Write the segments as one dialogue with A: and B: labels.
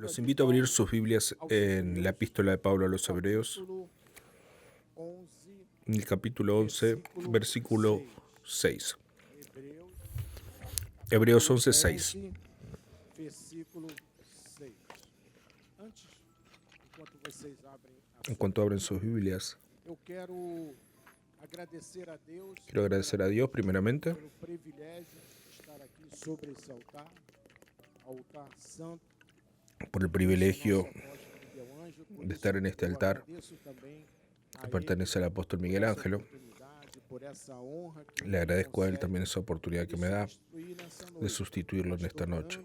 A: Los invito a abrir sus Biblias en la epístola de Pablo a los Hebreos, en el capítulo 11, versículo 6. Hebreos 11, 6. En cuanto abren sus Biblias, quiero agradecer a Dios primeramente por el privilegio de estar en este altar que pertenece al apóstol Miguel Ángelo. Le agradezco a él también esa oportunidad que me da de sustituirlo en esta noche,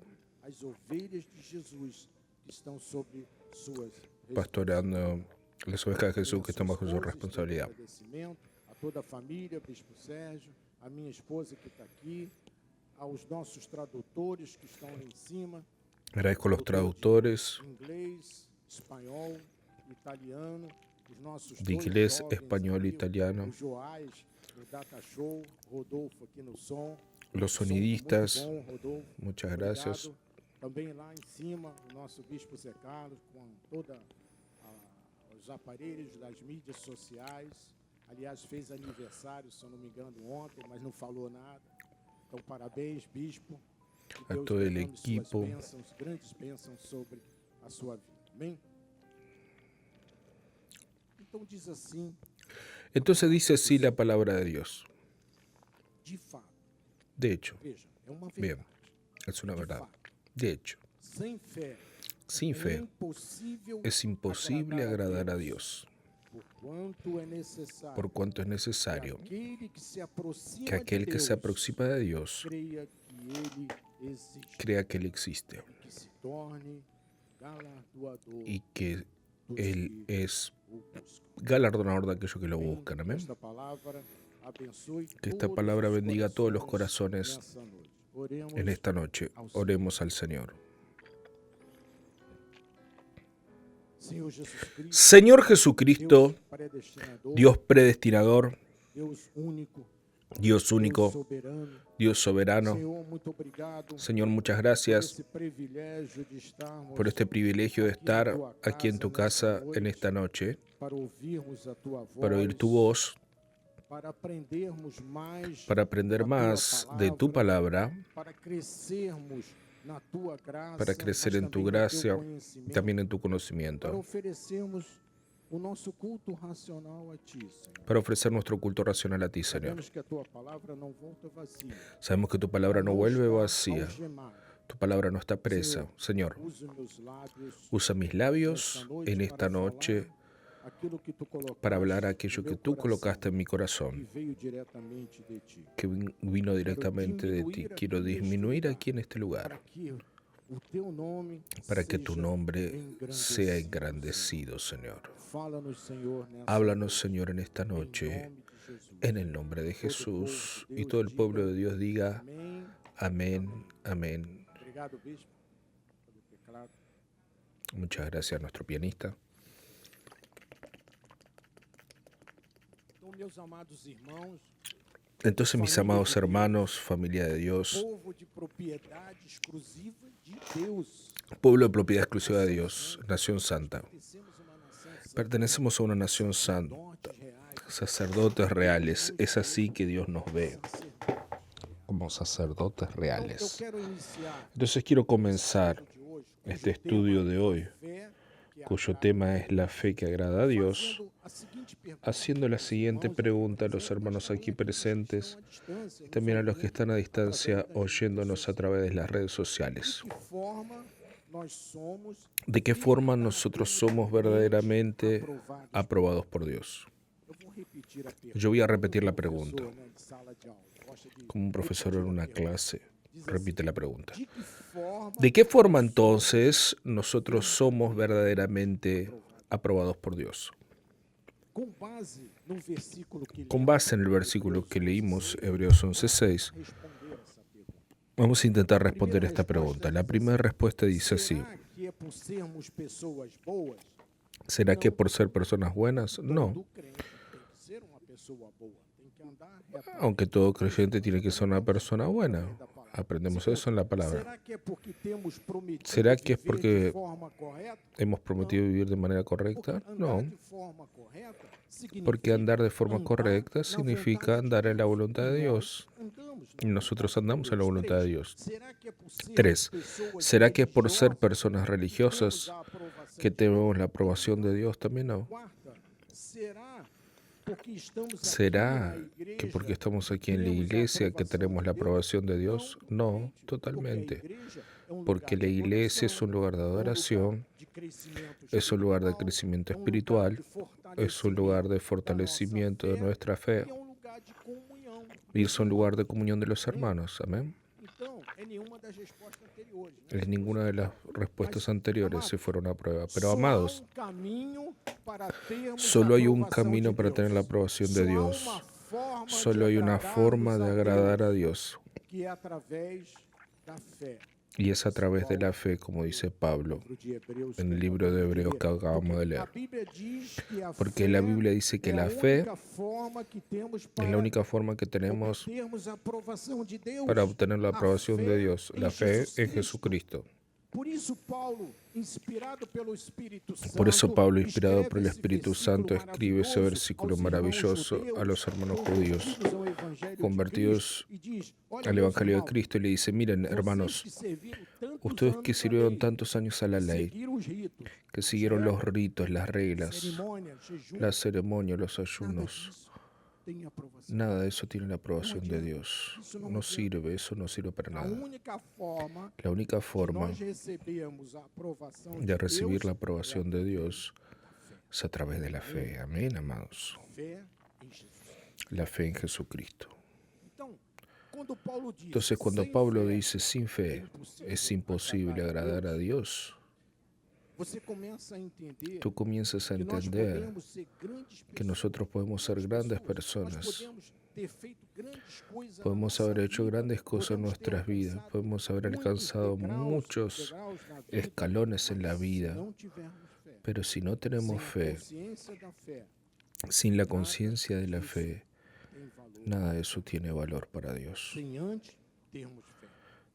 A: pastoreando las ovejas de Jesús que están bajo su responsabilidad.
B: A toda a família, Bispo Sérgio, a minha esposa que está aqui, aos nossos tradutores que estão lá em cima.
A: Agradezco a los traductores
B: Inglês, espanhol, italiano, os nossos
A: de
B: dois
A: inglés,
B: jovens
A: español e
B: aqui,
A: italiano,
B: o Joás, no Data Show, Rodolfo aqui no som.
A: los
B: Som
A: sonidistas,
B: muito bom, Rodolfo.
A: muchas gracias.
B: Obrigado. Também lá em cima, o nosso Bispo Zé Carlos, com todos os aparelhos das mídias sociais. Aliás, fez aniversário, se eu não me engano, ontem, mas não falou nada. Então, parabéns, Bispo. Que
A: A
B: Deus
A: todo el
B: derrame suas
A: equipo.
B: bênçãos, grandes bênçãos sobre a sua vida. Amém? Então, diz assim,
A: Entonces dice así la palabra de Dios.
B: de fato,
A: De hecho,
B: veja, é uma
A: bien,
B: verdade.
A: es una
B: De
A: verdad.
B: fato,
A: De hecho,
B: sem fé,
A: sin fe
B: impossível
A: es imposible agradar a Dios,
B: por cuanto
A: por cuanto es
B: es
A: necesario
B: necesario
A: que aquel que se aproxima de Dios
B: crea que Él
A: crea que Él existe
B: existe, que se torne galardoador
A: y que
B: dos
A: Él
B: que
A: es
B: o buscam.
A: galardonador de aquellos que lo
B: Amém?
A: buscan. Amén.
B: Esta palavra abençoe
A: Que esta
B: todos
A: palabra
B: os
A: bendiga a todos los
B: corações
A: corazones
B: nessa noite. Oremos
A: en esta noche. Oremos al Señor.
B: Senhor Jesus Cristo,
A: Señor Jesucristo,
B: Deus predestinador,
A: Dios predestinador,
B: Deus único,
A: Dios
B: Deus
A: único,
B: soberano.
A: Dios soberano.
B: Senhor, muito obrigado
A: Señor, muchas
B: por
A: gracias
B: esse privilégio de estarmos
A: por este privilegio de estar aquí en tu casa en
B: nessa
A: esta noche,
B: para ouvirmos a tua voz,
A: para oír tu voz,
B: para aprendermos mais
A: para aprender
B: da tua
A: más de tu palabra,
B: para crescermos na tua graça,
A: para crecer
B: mas
A: en tu
B: também no teu
A: gracia y
B: conhecimento,
A: también en tu
B: para
A: conocimiento,
B: oferecermos o nosso culto racional a ti, Senhor.
A: para ofrecer nuestro culto racional a ti, Señor.
B: Sabemos que a tua palavra não volta vazia.
A: Sabemos que tu palabra no vuelve
B: está
A: vacía,
B: algemada.
A: tu palabra no está presa. Señor,
B: Use meus lábios
A: usa mis labios en esta noche
B: aquilo que tu colocaste
A: para hablar
B: no
A: aquello
B: meu
A: que tú
B: coração,
A: colocaste en mi
B: que
A: corazón,
B: veio diretamente de ti.
A: que vino directamente de ti. Quiero disminuir aquí en este
B: Para
A: lugar,
B: que o teu nome
A: para que tu
B: seja
A: nombre sea
B: engrandecido.
A: engrandecido, Señor.
B: Fala-nos, Senhor, nessa
A: Háblanos,
B: noite,
A: Señor, en esta
B: em
A: noche,
B: nome de Jesus.
A: en el nombre de
B: Todo o povo
A: Jesús.
B: de
A: Y
B: Deus
A: todo el
B: diga
A: pueblo de Dios diga,
B: amém.
A: amén, amén.
B: Obrigado, bispo, pelo teclado.
A: Muchas gracias a nuestro pianista.
B: Então, meus amados irmãos,
A: Entonces, mis amados hermanos, familia de Dios,
B: povo de propriedade exclusiva de Deus,
A: pueblo de propiedad exclusiva de Dios, nación santa.
B: pertencemos a uma nação santa,
A: Pertenecemos a una nación santa, sacerdotes reales. Es así que Dios nos ve, como sacerdotes
B: Então, eu
A: reales.
B: quero iniciar
A: Entonces quiero comenzar
B: de hoje,
A: este estudio de hoy,
B: fé, que
A: cuyo
B: agrada,
A: tema es la fe que agrada a Dios,
B: fazendo a seguinte pergunta,
A: haciendo la siguiente pregunta a los hermanos aquí presentes y también a los que están a distancia oyéndonos a través de las redes sociales.
B: de que forma nós somos
A: ¿De qué forma nosotros somos verdaderamente
B: aprovados?
A: aprobados por Dios?
B: Eu vou repetir a pergunta.
A: Yo voy a repetir la pregunta.
B: Professor, né, de sala de aula, gosta de
A: Como un profesor en una clase, repite la pregunta.
B: de que forma
A: ¿De qué forma entonces nosotros somos verdaderamente aprobados por Dios?
B: com base no versículo que
A: Con base en el versículo que leímos, Hebreos 11:6,
B: responder essa pergunta.
A: vamos a intentar responder esta pregunta. La primera respuesta dice así:
B: Será que é por sermos pessoas boas?
A: ¿será que por ser personas buenas? No.
B: Todo crente tem que ser uma pessoa boa, tem que andar reto
A: Aunque todo creyente tiene que ser una persona buena. Aprendemos eso en la palabra.
B: Será que é porque temos prometido
A: ¿Será que es
B: viver de
A: porque
B: forma correta?
A: hemos prometido vivir de manera
B: Porque
A: correcta?
B: andar
A: No,
B: de forma correta
A: porque andar de forma
B: andar
A: correcta
B: na
A: significa
B: vontade de
A: andar en la
B: Deus.
A: voluntad de
B: E
A: Dios.
B: nós andamos
A: Y
B: na
A: nosotros
B: vontade de
A: andamos en la
B: Deus.
A: voluntad de
B: 3.
A: Dios.
B: Será que é por sermos
A: 3.
B: pessoas
A: ¿Será que es por ser
B: religiosas
A: personas
B: que temos
A: religiosas
B: a aprovação
A: que
B: de Deus?
A: tenemos la aprobación de Dios? También no.
B: 4. Será porque estamos aqui
A: ¿Será
B: na
A: que porque
B: igreja
A: estamos aquí en la
B: temos a
A: iglesia que
B: aprovação
A: tenemos
B: de
A: la
B: Deus?
A: aprobación de Dios?
B: Não,
A: No,
B: porque a
A: totalmente.
B: igreja é um
A: Porque
B: lugar
A: la
B: de
A: iglesia es un
B: adoração,
A: lugar de
B: é um lugar
A: adoración,
B: de crescimento
A: es un lugar de
B: espiritual,
A: crecimiento
B: é um lugar
A: espiritual,
B: de
A: es un lugar de
B: da nossa
A: fortalecimiento de
B: fé
A: nuestra fe
B: e é um lugar de comunhão
A: y
B: dos
A: es un lugar de
B: irmãos.
A: comunión de los
B: Amém?
A: hermanos. Amén.
B: Então, é nenhuma das respostas anteriores.
A: Es ninguna de las respuestas
B: Mas,
A: anteriores se
B: amados,
A: fueron a prueba. Pero
B: só há
A: amados,
B: caminho para termos a
A: solo hay un
B: aprovação de
A: camino para tener la
B: Deus.
A: aprobación
B: Só
A: de
B: há
A: Dios.
B: uma forma de
A: Solo hay una forma de agradar a Dios.
B: que é através da fé.
A: Y es a través de la fe, como dice Pablo
B: Livro de Hebreus,
A: en el
B: que
A: libro de
B: acabamos
A: Hebreos
B: ler.
A: que acabamos de
B: Porque
A: leer.
B: a Bíblia diz que a
A: Porque la
B: fé
A: Biblia dice que
B: é a
A: la fe
B: única forma que temos
A: es la
B: para
A: única forma que tenemos
B: obtermos a aprovação de Deus.
A: para obtener la
B: A
A: aprobación de
B: fé
A: Dios.
B: em
A: La fe
B: Jesus
A: en
B: Cristo.
A: Jesucristo.
B: Por isso, Paulo, inspirado pelo Espírito Santo,
A: Por eso Pablo, inspirado por el
B: escreve esse
A: Espíritu
B: versículo
A: Santo, escribe ese
B: maravilhoso
A: versículo
B: aos irmãos
A: maravilloso
B: judeus,
A: a los hermanos judíos
B: convertidos ao Evangelho de
A: convertidos
B: Cristo, e diz: Olha,
A: al
B: meus
A: Evangelio de
B: irmãos,
A: Cristo y le dice, miren
B: vocês
A: hermanos,
B: que serviram tantos
A: ustedes
B: anos
A: que
B: à
A: sirvieron
B: lei,
A: tantos años a la ley,
B: seguiram os ritos,
A: que siguieron los
B: regras,
A: ritos, las reglas,
B: cerimônias, jejum,
A: las ceremonias, los
B: nada
A: ayunos,
B: disso tem aprovação.
A: nada de eso tiene la aprobación de
B: adianta.
A: Dios.
B: Isso não
A: No
B: adianta.
A: sirve, eso no sirve para
B: A
A: nada.
B: única forma
A: La única
B: que
A: forma
B: nós recebemos a aprovação
A: de
B: de
A: recibir
B: Deus
A: la
B: é
A: aprobación de Dios es a través de la fe. Amén, amados.
B: a fé em Jesus.
A: La fe en Jesucristo.
B: Então, quando Paulo diz,
A: Entonces, cuando
B: sem
A: Pablo
B: fé
A: dice, sin fe es imposible agradar a Dios,
B: você começa a entender
A: tú comienzas a
B: que nós
A: entender
B: podemos ser grandes
A: que
B: pessoas,
A: nosotros podemos ser grandes
B: nós
A: personas,
B: podemos ter feito grandes coisas na
A: podemos
B: nossa
A: haber hecho
B: vida,
A: grandes cosas en
B: podemos ter
A: nuestras vidas,
B: alcançado
A: podemos haber
B: muitos
A: alcanzado
B: degraus
A: muchos
B: na vida,
A: escalones en
B: mas
A: la
B: se
A: vida,
B: não tivermos fé,
A: pero si no tenemos
B: sem a
A: fe,
B: consciência da fé,
A: sin la conciencia de la
B: disso
A: fe,
B: tem valor.
A: nada de eso tiene valor para Dios,
B: Sem antes termos fé.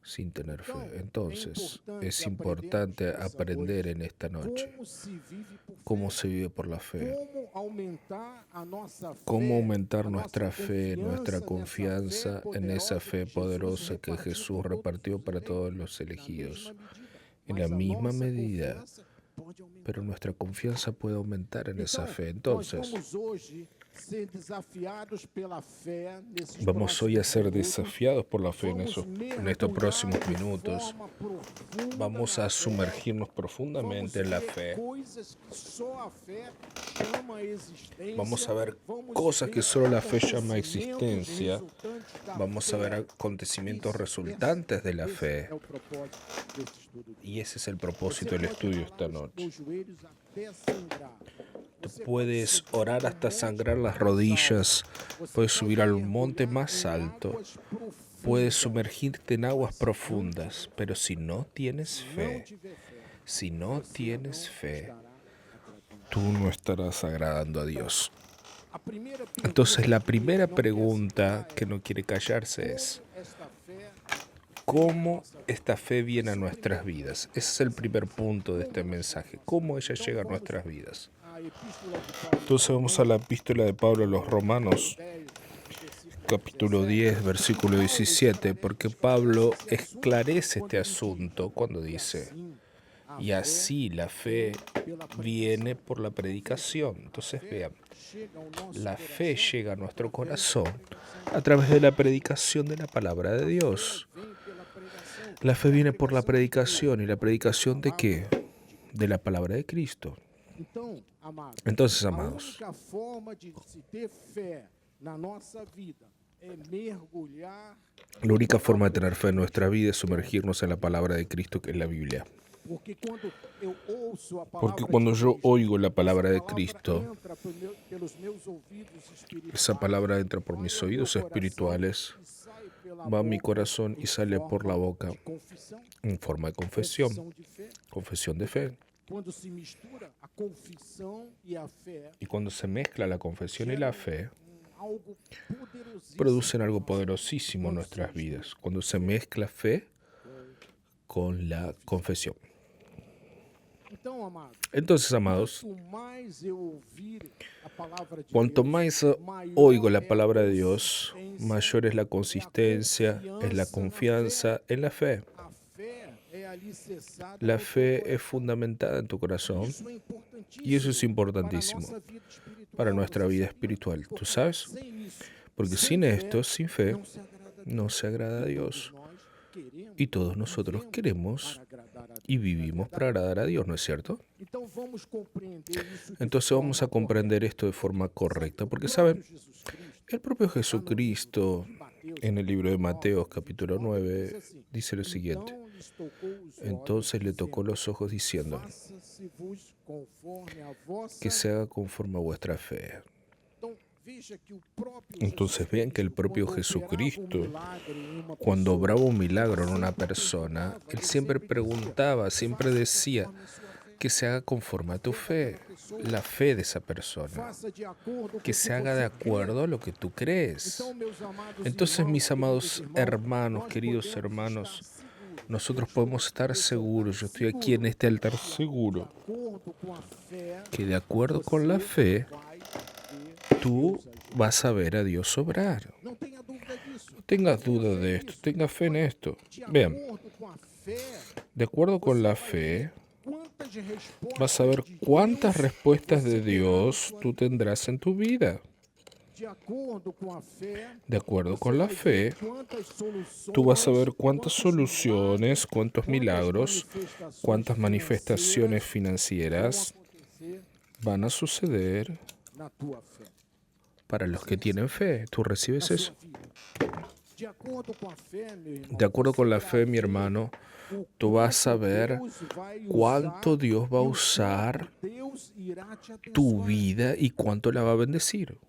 A: sin tener fe.
B: Entonces,
A: Entonces, es importante aprender en esta noche
B: Como se vive por fé?
A: cómo se vive por la fe,
B: Como aumentar a nossa fé,
A: cómo aumentar
B: a
A: nuestra
B: nossa
A: fe, nuestra
B: confiança
A: confianza en esa fe poderosa que
B: repartiu
A: Jesús
B: por todos
A: repartió
B: os
A: para
B: eleitos,
A: todos los
B: na
A: elegidos.
B: mesma medida.
A: En
B: Mas
A: la
B: a
A: misma
B: nossa
A: medida,
B: confiança pode aumentar.
A: pero nuestra confianza puede aumentar en esa fe.
B: Nós
A: Entonces,
B: vamos hoje ser desafiados pela fé nesses
A: vamos hoy a ser
B: próximos minutos.
A: desafiados por la fe en
B: Vamos
A: estos
B: mergulhar
A: próximos
B: de
A: minutos.
B: forma profunda
A: Vamos
B: na
A: a
B: fé.
A: sumergirnos
B: Vamos
A: profundamente en la
B: ver
A: fe.
B: coisas que só a fé chama a existência.
A: Vamos a ver
B: Vamos
A: cosas que
B: ver
A: solo la fe llama
B: acontecimentos
A: existencia.
B: resultantes da
A: Vamos a ver
B: fé.
A: acontecimientos
B: Esse-
A: resultantes de la
B: esse
A: fe.
B: é o propósito desse estudo.
A: Y ese es el
B: Você
A: propósito del
B: pode
A: estudio
B: ralar
A: esta
B: os
A: noche.
B: teus joelhos até sangrar.
A: Tú
B: Você
A: puedes
B: pode subir
A: orar
B: um
A: hasta
B: monte
A: sangrar las
B: mais
A: rodillas,
B: alto. Você
A: puedes
B: pode
A: subir al monte
B: mergulhar
A: más
B: em
A: alto,
B: águas
A: puedes
B: profundas.
A: sumergirte en aguas profundas, pero si no tienes
B: Se não
A: fe,
B: tiver fé,
A: si no
B: você
A: tienes
B: não
A: fe,
B: estará agradando.
A: tú no estarás agradando a Dios.
B: A primeira pergunta
A: Entonces la
B: que
A: primera
B: não quer
A: pregunta
B: calar
A: que
B: é
A: no quiere callarse es,
B: como esta fé
A: ¿cómo esta fe viene a nuestras vidas? Ese es el primer punto de este mensaje. ¿Cómo ella llega a nuestras vidas?
B: a epístola de Paulo
A: Entonces vamos a la epístola de Pablo a los Romanos,
B: 10, versículo
A: capítulo 10, versículo 17, porque Pablo esclarece este asunto cuando dice, y así la fe viene por la predicación. Entonces vean,
B: chega ao nosso
A: la
B: coração
A: fe llega a nuestro corazón a través de la predicación de la palabra de Dios.
B: vem pela pregação.
A: La fe viene por la predicación, ¿y la predicación de qué? De la palabra de Cristo.
B: Então, amados,
A: Entonces,
B: a
A: amados,
B: única forma de se ter fé na nossa vida é mergulhar,
A: la única forma de tener fe en nuestra vida es sumergirnos en la palabra de Cristo, que es la Biblia.
B: porque quando eu ouço a palavra
A: Porque cuando
B: de
A: yo
B: Cristo,
A: oigo la palabra de
B: essa palavra
A: Cristo,
B: entra pelos meus ouvidos espirituais,
A: esa palabra entra por
B: vai
A: mis
B: ao meu
A: oídos
B: coração
A: espirituales,
B: e sai pela
A: va a mi
B: boca
A: corazón y
B: em
A: sale por la
B: forma
A: boca
B: de confissão,
A: en forma de confesión,
B: confissão de fé.
A: confesión de fe.
B: Quando se mistura a confissão e a fé,
A: Y cuando se mezcla la confesión y la fe, producen algo poderosísimo en nuestras vidas, cuando se mezcla fe con la confesión. Entonces, amados, cuanto más oigo la palabra de Dios, mayor es la consistencia, es la confianza en la fe. La fe es fundamentada en tu corazón y eso es importantísimo para nuestra vida espiritual. ¿Tú sabes? Porque sin esto, sin fe, no se agrada a Dios. Y todos nosotros queremos y vivimos para agradar a Dios, ¿no es cierto? Entonces vamos a comprender esto de forma correcta, porque saben, el propio Jesucristo en el libro de Mateo capítulo 9 dice lo siguiente: entonces le tocó los ojos diciendo, que se haga conforme a vuestra fe. Entonces vean que el propio Jesucristo, cuando obraba un milagro en una persona, Él siempre preguntaba, siempre decía, que se haga conforme a tu fe, la fe de esa persona, que se haga de acuerdo a lo que tú crees. Entonces, mis amados hermanos, queridos hermanos, nosotros podemos estar seguros, yo estoy aquí en este altar seguro, que de acuerdo con la fe, tú vas a ver a Dios obrar. No tengas duda de esto, tenga fe en esto. Vean, de acuerdo con la fe, vas a ver cuántas respuestas de Dios tú tendrás en tu vida. De acuerdo con la fe, tú vas a ver cuántas soluciones, cuántos milagros, cuántas manifestaciones financieras van a suceder para los que tienen fe. ¿Tú recibes eso? De acuerdo con la fe, mi hermano, tú vas a ver cuánto Dios va a usar tu vida y cuánto la va a bendecir.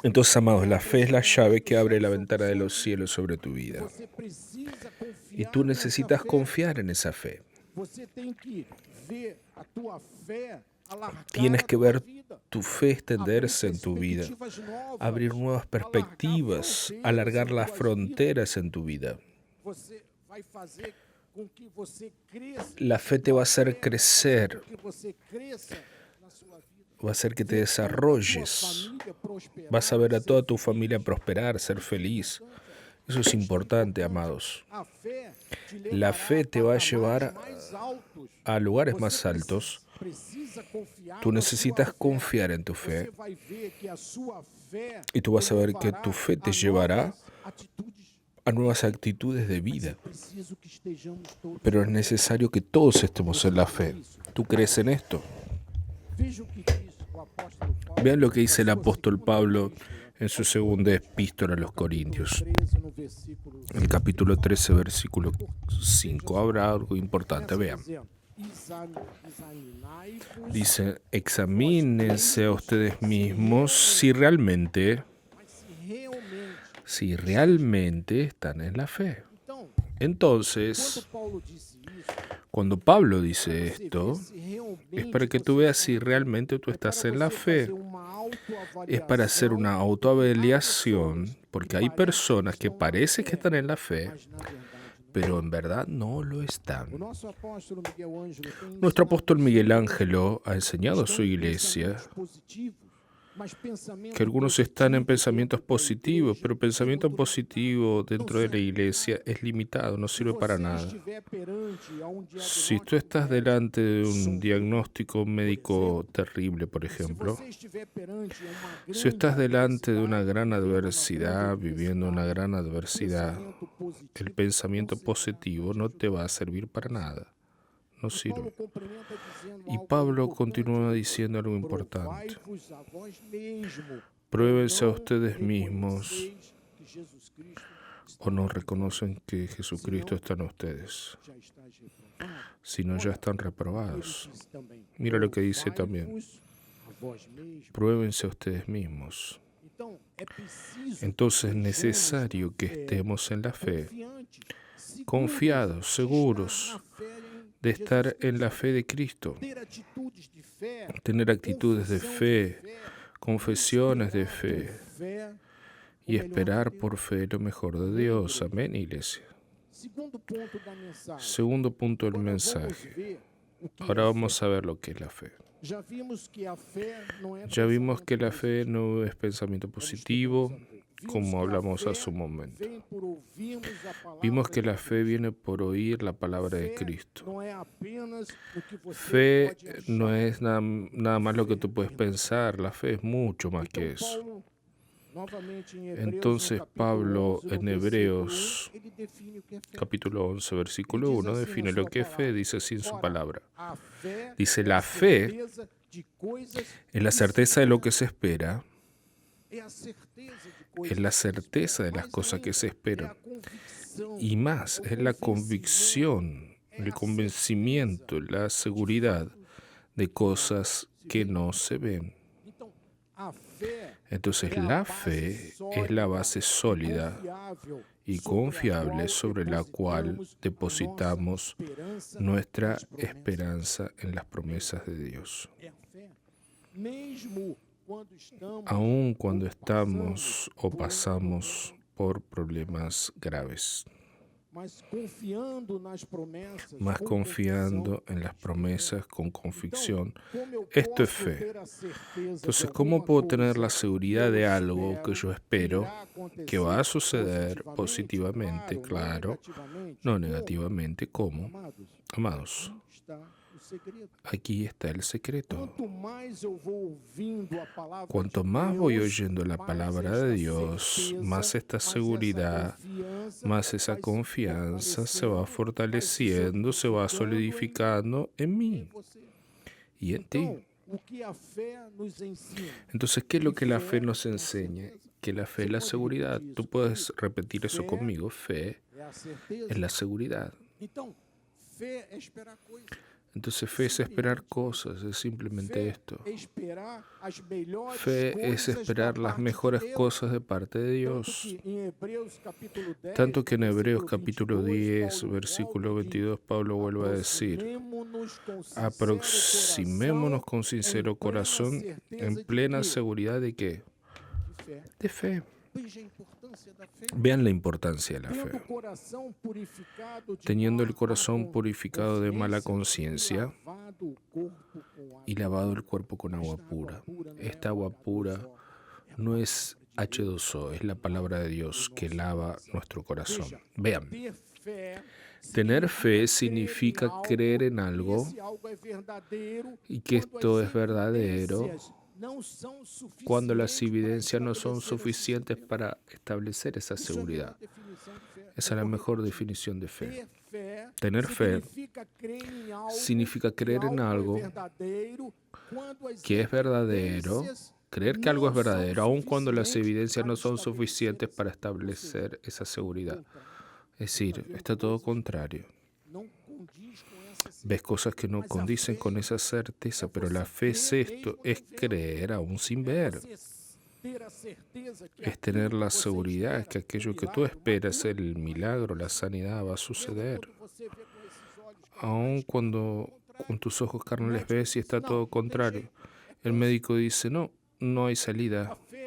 A: Entonces, amados, la fe es la llave que abre la ventana de los cielos sobre tu vida. Y tú necesitas confiar en esa fe. Tienes que ver tu fe extenderse en tu vida, abrir nuevas perspectivas, alargar las fronteras en tu vida. La fe te va a hacer crecer, va a hacer que te desarrolles, vas a ver a toda tu familia prosperar, ser feliz. Eso es importante, amados. La fe te va a llevar a lugares más altos. Tú necesitas confiar en tu fe y tú vas a ver que tu fe te llevará a nuevas actitudes de vida. Pero es necesario que todos estemos en la fe. ¿Tú crees en esto? Vean lo que dice el apóstol Pablo en su segunda epístola a los Corintios. En el capítulo 13, versículo 5. Habrá algo importante, vean. Dice, examínense a ustedes mismos si realmente están en la fe. Entonces, cuando Pablo dice esto, es para que tú veas si realmente tú estás en la fe. Es para hacer una autoevaluación, porque hay personas que parece que están en la fe, pero en verdad no lo están. Nuestro apóstol Miguel Ángelo ha enseñado a su iglesia que algunos están en pensamientos positivos, pero pensamiento positivo dentro de la iglesia es limitado, no sirve para nada. Si tú estás delante de un diagnóstico médico terrible, por ejemplo, si estás delante de una gran adversidad, viviendo una gran adversidad, el pensamiento positivo no te va a servir para nada. No sirve. Y Pablo continúa diciendo algo importante. Pruébense a ustedes mismos o no reconocen que Jesucristo está en ustedes, sino ya están reprobados. Mira lo que dice también. Pruébense a ustedes mismos. Entonces es necesario que estemos en la fe, confiados, seguros de estar en la fe de Cristo,
B: ter atitudes de fé,
A: tener actitudes de
B: confissão
A: fe,
B: fé,
A: confesiones de
B: esperar
A: fe
B: por fé
A: y
B: o melhor de
A: esperar
B: Deus.
A: por fe lo mejor de
B: Amém,
A: Dios.
B: igreja?
A: Amén, iglesia.
B: Segundo ponto da mensagem.
A: Segundo punto del
B: Agora vamos
A: mensaje.
B: ver o que
A: Ahora
B: é
A: vamos
B: fé.
A: a ver lo que es la fe.
B: Já vimos que a fé não é
A: Ya vimos que la
B: pensamento
A: fe
B: positivo,
A: no es pensamiento
B: como
A: positivo,
B: estudamos há pouco. Vimos
A: como
B: que a
A: hablamos
B: fé
A: hace un momento.
B: vem por ouvirmos a palavra
A: Vimos que
B: de
A: la fe
B: Cristo.
A: viene por oír la palabra de
B: Fé
A: Cristo.
B: não é apenas o que você
A: Fe
B: pode achar.
A: no es nada más lo que tú puedes pensar, la fe es mucho más que
B: Então,
A: eso.
B: Paulo, novamente em Hebreus,
A: Entonces
B: no capítulo
A: Pablo
B: 11, no
A: en
B: versículo
A: Hebreos
B: 1, ele define o que é fé.
A: capítulo 11, versículo
B: Y dice
A: 1
B: así en
A: define
B: su
A: lo que es fe,
B: palabra.
A: dice así en su
B: Ora,
A: palabra.
B: a fé
A: Dice,
B: é
A: la
B: a
A: fe
B: certeza de coisas
A: Es la
B: que se
A: certeza de lo
B: esperam.
A: que se espera,
B: É a certeza de coisas
A: es la
B: que se
A: certeza de
B: esperam.
A: las
B: Mais
A: cosas que se
B: ainda, é
A: esperan.
B: a convicção,
A: Y más,
B: o
A: es la
B: convencimento,
A: convicción,
B: é
A: el
B: a
A: convencimiento,
B: certeza
A: la
B: de
A: seguridad
B: fatos
A: de
B: que
A: cosas
B: não se
A: que
B: veem.
A: no se ven.
B: Então, a fé
A: Entonces
B: é a
A: la
B: base
A: fe es la base sólida
B: confiável
A: y
B: sobre a
A: confiable
B: qual
A: sobre la cual depositamos
B: esperança
A: nuestra
B: nas promessas.
A: esperanza en las promesas de Dios.
B: É a fé. Mesmo quando estamos
A: Aun cuando
B: ou
A: estamos o
B: por um
A: pasamos por problemas graves,
B: mas confiando nas promessas,
A: más
B: com
A: confiando
B: convicção,
A: en las promesas con convicción.
B: Então, como eu
A: Esto es
B: posso
A: fe.
B: ter a certeza
A: Entonces,
B: de
A: ¿cómo
B: alguma
A: puedo tener
B: coisa
A: la seguridad
B: que
A: de
B: eu
A: algo que yo espero
B: irá acontecer
A: que va a suceder positivamente,
B: claro,
A: no
B: não
A: negativamente? ¿Cómo?
B: Amados,
A: Amados,
B: aqui está o segredo.
A: aquí está el secreto.
B: Quanto mais eu vou ouvindo a palavra
A: Cuanto
B: de
A: más
B: Deus,
A: voy oyendo la
B: mais
A: palabra
B: esta
A: de Dios,
B: certeza,
A: más esta
B: mais essa
A: seguridad,
B: confiança
A: más esa
B: vai se
A: confianza se va
B: fortalecendo,
A: fortaleciendo, se va solidificando en
B: em
A: mí
B: você.
A: y en ti.
B: Então, o que a fé nos ensina?
A: Entonces, ¿qué es lo que la fe nos
B: é a
A: enseña?
B: certeza.
A: Que la fe es
B: Você
A: la
B: pode
A: seguridad.
B: repetir
A: Tú
B: isso
A: puedes
B: comigo?
A: repetir eso
B: Fe
A: conmigo. Fe
B: É a certeza.
A: es la seguridad.
B: Então, fé é esperar coisas.
A: Entonces, fe es esperar cosas, es simplemente
B: Fé
A: esto.
B: é esperar as melhores
A: Fe
B: coisas
A: es esperar
B: da
A: las
B: parte de
A: mejores
B: Deus.
A: cosas de parte de
B: Tanto
A: Dios.
B: que em Hebreus capítulo 10,
A: Tanto que en
B: no
A: Hebreos
B: versículo
A: capítulo
B: 22,
A: 10,
B: Paulo
A: versículo
B: volta e diz,
A: 22, Pablo vuelve a decir,
B: aproximémonos com sincero
A: aproximémonos con sincero corazón en plena seguridad de qué?
B: de fé.
A: De fe.
B: Veja a importância da fé.
A: Vean la importancia de la
B: Tendo
A: fe.
B: o coração purificado de
A: Teniendo el
B: má
A: corazón purificado de mala
B: consciência
A: conciencia y lavado el cuerpo con agua pura. Esta agua pura no es H2O, es la palabra de Dios que lava nuestro corazón. Vean,
B: ter fé
A: tener fe significa creer en algo
B: esse algo é verdadeiro
A: y que esto es verdadero
B: evidências não são
A: cuando las
B: suficientes
A: evidencias no son
B: estabelecer
A: suficientes para establecer esa
B: essa seguridad.
A: seguridad. Esa es la mejor definición de fe.
B: Ter fé
A: Tener fe
B: significa creer em algo,
A: significa creer en algo
B: é verdadeiro, quando as
A: que es verdadero,
B: evidências
A: creer que algo es
B: não são
A: verdadero, aun cuando las
B: suficientes
A: evidencias no
B: para
A: son
B: estabelecer
A: suficientes para
B: essa
A: establecer esa seguridad.
B: contra.
A: Es decir, está todo contrario.
B: Não condiz com essa
A: Ves cosas que no condicen con esa certeza, pero la fe es esto, es creer aún sin ver.
B: ter a certeza que
A: Es tener
B: aquilo
A: la
B: que você
A: seguridad
B: espera,
A: que aquello
B: o
A: que tú
B: milagre,
A: esperas, el milagro, la sanidad va a suceder.
B: quando você vê com esses olhos
A: Aun cuando con tus ojos carnales ves y está todo contrario. El médico dice, no, no hay salida.
B: a fé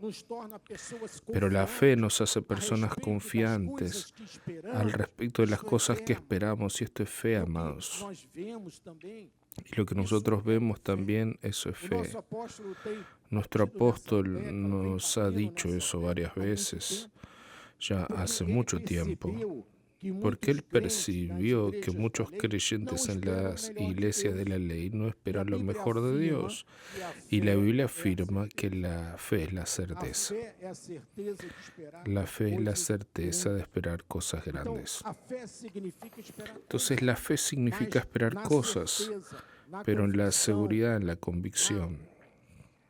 B: nos torna pessoas
A: Pero la fe nos hace
B: a
A: personas
B: respeito das
A: confiantes
B: coisas que esperamos.
A: al respecto de las
B: Isto é
A: cosas que
B: fé.
A: esperamos, y esto es fe,
B: O que
A: amados.
B: nós vemos também,
A: Y lo que nosotros vemos también, eso es
B: o
A: fe.
B: nosso apóstolo tem
A: Nuestro
B: batido nessa
A: apóstol
B: tecla, vem
A: nos ha
B: batendo
A: dicho
B: nessa
A: eso
B: tecla
A: varias
B: há muito
A: veces,
B: tempo,
A: ya
B: porque
A: hace
B: ele
A: mucho tiempo,
B: percebeu que
A: porque él
B: muitos crentes nas
A: percibió que
B: igrejas
A: muchos
B: da lei
A: creyentes
B: não
A: en
B: esperam
A: las
B: o melhor de
A: iglesias de
B: Deus.
A: la ley no
B: E a
A: esperan lo
B: Bíblia
A: mejor de
B: afirma
A: Dios.
B: que a
A: Y la
B: fé
A: Biblia
B: é a
A: afirma que
B: certeza.
A: la fe es la
B: A
A: certeza.
B: fé é a certeza de esperar
A: La fe es la
B: coisas
A: certeza de esperar cosas
B: Então,
A: grandes.
B: a fé significa esperar
A: Entonces la fe significa
B: mas
A: esperar
B: na
A: cosas,
B: certeza, na
A: pero en la
B: convicção,
A: seguridad, en la convicción,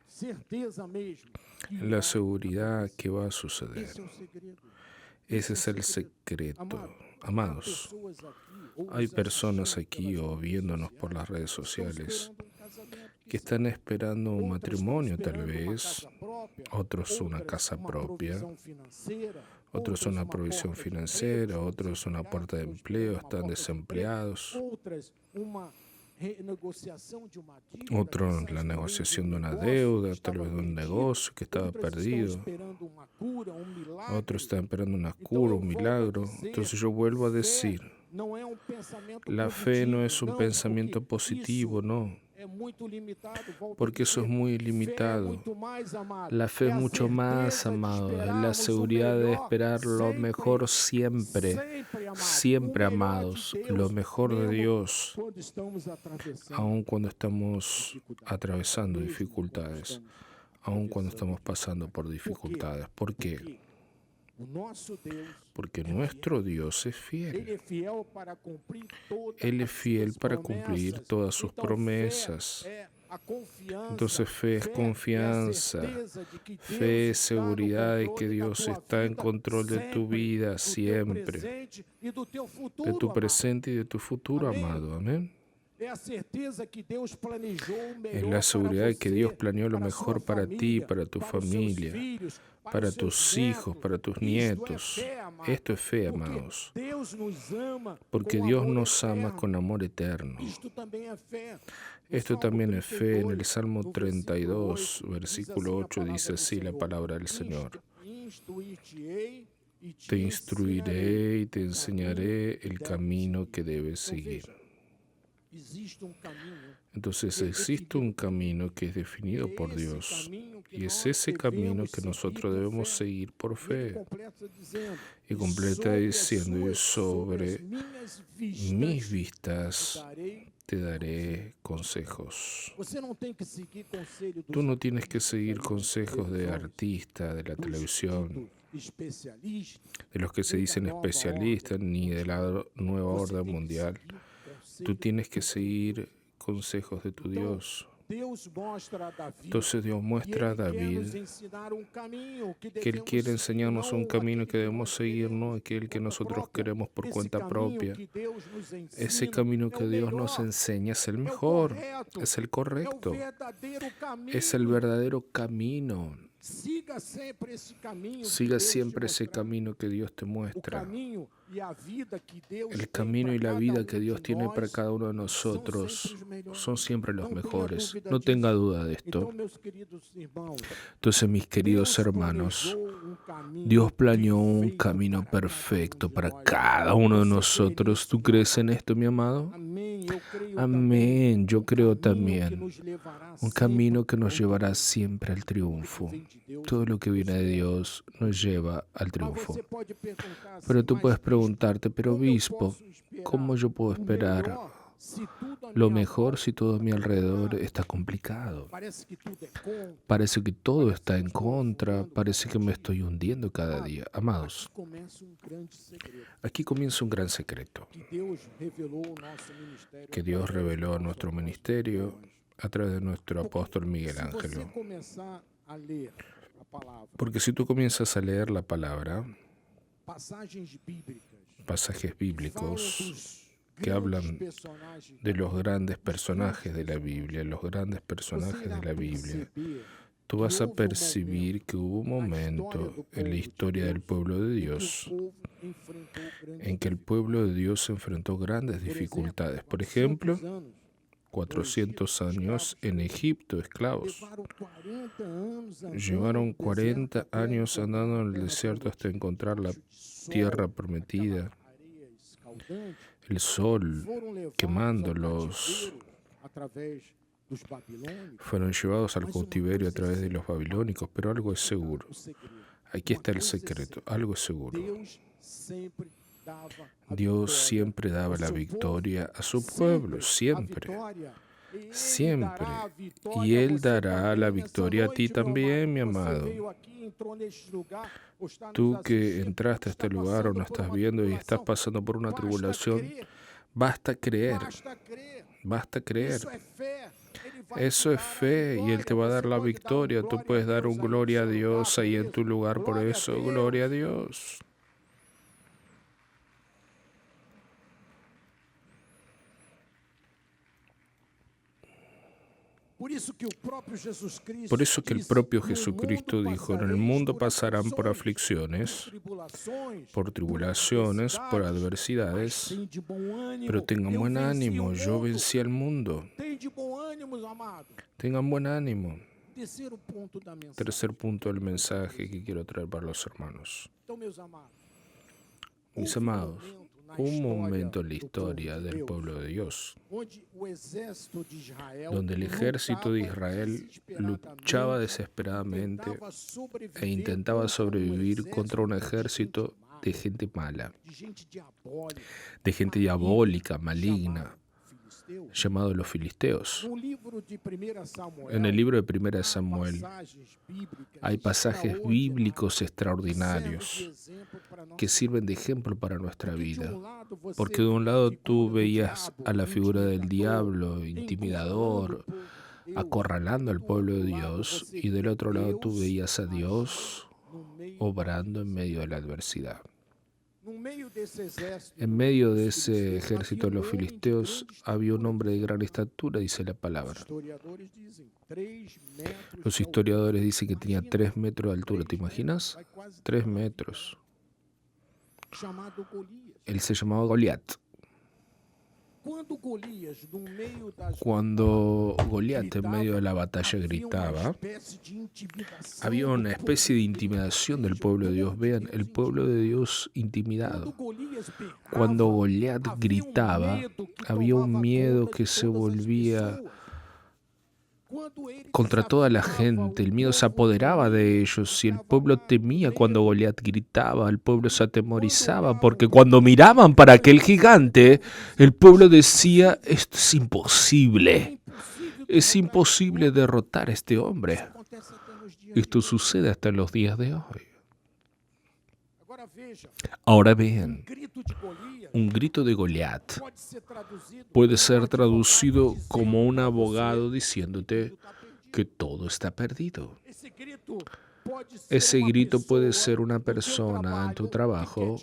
B: certeza mesmo que
A: en la
B: irá
A: seguridad
B: acontecer.
A: que va a suceder.
B: Esse é o segredo.
A: Ese es el secreto.
B: Amado, há
A: Amados,
B: pessoas aqui, ou
A: hay
B: nos
A: personas
B: assistindo
A: aquí
B: pelas
A: o
B: redes
A: viéndonos por
B: sociais,
A: las redes
B: estão
A: sociales
B: esperando um casamento,
A: que están esperando un
B: outras estão
A: matrimonio tal
B: esperando uma
A: vez,
B: casa própria,
A: otros una
B: outras
A: casa
B: uma
A: propia,
B: provisão financeira,
A: otros son una provisión financiera, otros son una puerta de empleo, están desempleados, otros la negociación de una deuda, tal vez de un negocio que estaba perdido, otros están esperando una cura, un milagro. Entonces yo vuelvo a decir, la fe no es un pensamiento positivo, no, porque eso es muy limitado. La fe es mucho más, amado, es la seguridad de esperar lo mejor siempre, siempre, amados, lo mejor de Dios, aun cuando estamos atravesando dificultades, aun cuando estamos pasando por dificultades. ¿Por qué? Porque nuestro Dios es fiel. Él es fiel para cumplir todas sus promesas. Entonces fe es confianza, fe es seguridad de que Dios está en control de tu vida siempre, de tu presente y de tu futuro, amado. Amén. Es la seguridad de que Dios planeó lo mejor para ti, para tu familia, para tus hijos, para tus nietos. Esto es fe, amados. Porque Dios nos ama con amor eterno. Esto también es fe. En el Salmo 32, versículo 8, dice así la palabra del Señor. Te instruiré y te enseñaré el camino que debes seguir. Entonces existe un camino que es definido por Dios y es ese camino que nosotros debemos seguir por fe. Y completa diciendo, y sobre mis vistas te daré consejos. Tú no tienes que seguir consejos de artistas, de la televisión, de los que se dicen especialistas, ni de la nueva orden mundial. Tú tienes que seguir consejos de tu Dios. Entonces Dios muestra a David que Él quiere enseñarnos un camino que debemos seguir, no aquel que nosotros queremos por cuenta propia. Ese camino que Dios nos enseña es el mejor, es el correcto, es el verdadero camino. Siga siempre ese camino que Dios te muestra. El camino y la vida que Dios tiene para cada uno de nosotros son siempre los mejores. No tenga duda de esto. Entonces, mis queridos hermanos, Dios planeó un camino perfecto para cada uno de nosotros. ¿Tú crees en esto, mi amado? Amén. Yo creo también. Un camino que nos llevará siempre al triunfo. Todo lo que viene de Dios nos lleva al triunfo. Pero tú puedes preguntarte, pero obispo, ¿cómo yo puedo esperar lo mejor si todo a mi alrededor está complicado? Parece que todo está en contra, parece que me estoy hundiendo cada día. Amados, aquí comienza un gran secreto que Dios reveló a nuestro ministerio a través de nuestro apóstol Miguel Ángel. Porque si tú comienzas a leer la palabra, pasajes bíblicos que hablan de los grandes personajes de la Biblia, tú vas a percibir que hubo un momento en la historia del pueblo de Dios en que el pueblo de Dios enfrentó grandes dificultades. Por ejemplo, 400 años en Egipto, esclavos. Llevaron 40 años andando en el desierto hasta encontrar la tierra prometida. El sol quemándolos. Fueron llevados al cautiverio a través de los babilónicos, pero algo es seguro. Aquí está el secreto, algo es seguro. Dios siempre daba la victoria a su pueblo, siempre, siempre. Y Él dará la victoria a ti también, mi amado. Tú que entraste a este lugar o no estás viendo y estás pasando por una tribulación, basta creer, basta creer. Eso es fe y Él te va a dar la victoria. Tú puedes dar un gloria a Dios ahí en tu lugar por eso, gloria a Dios. Por eso que el propio Jesucristo dijo, en el mundo pasarán por aflicciones, por tribulaciones, por adversidades, pero tengan buen ánimo, yo vencí al mundo. Tengan buen ánimo. Tercer punto del mensaje que quiero traer para los hermanos. Mis amados, un momento en la historia del pueblo de Dios donde el ejército de Israel luchaba desesperadamente e intentaba sobrevivir contra un ejército de gente mala, de gente diabólica, maligna, llamado los filisteos. En el libro de 1 Samuel hay pasajes bíblicos extraordinarios que sirven de ejemplo para nuestra vida. Porque de un lado tú veías a la figura del diablo, intimidador, acorralando al pueblo de Dios, y del otro lado tú veías a Dios obrando en medio de la adversidad. En medio de ese ejército de los filisteos había un hombre de gran estatura, dice la palabra. Los historiadores dicen que tenía 3 metros de altura. ¿Te imaginas? 3 metros. Él se llamaba Goliat. Cuando Goliat en medio de la batalla gritaba, había una especie de intimidación del pueblo de Dios. Vean, el pueblo de Dios intimidado. Cuando Goliat gritaba, había un miedo que se volvía contra toda la gente. El miedo se apoderaba de ellos y el pueblo temía cuando Goliat gritaba. El pueblo se atemorizaba porque cuando miraban para aquel gigante, el pueblo decía, esto es imposible. Es imposible derrotar a este hombre. Esto sucede hasta en los días de hoy. Ahora vean, un grito de Goliat puede ser traducido como un abogado diciéndote que todo está perdido. Ese grito puede ser una persona en tu trabajo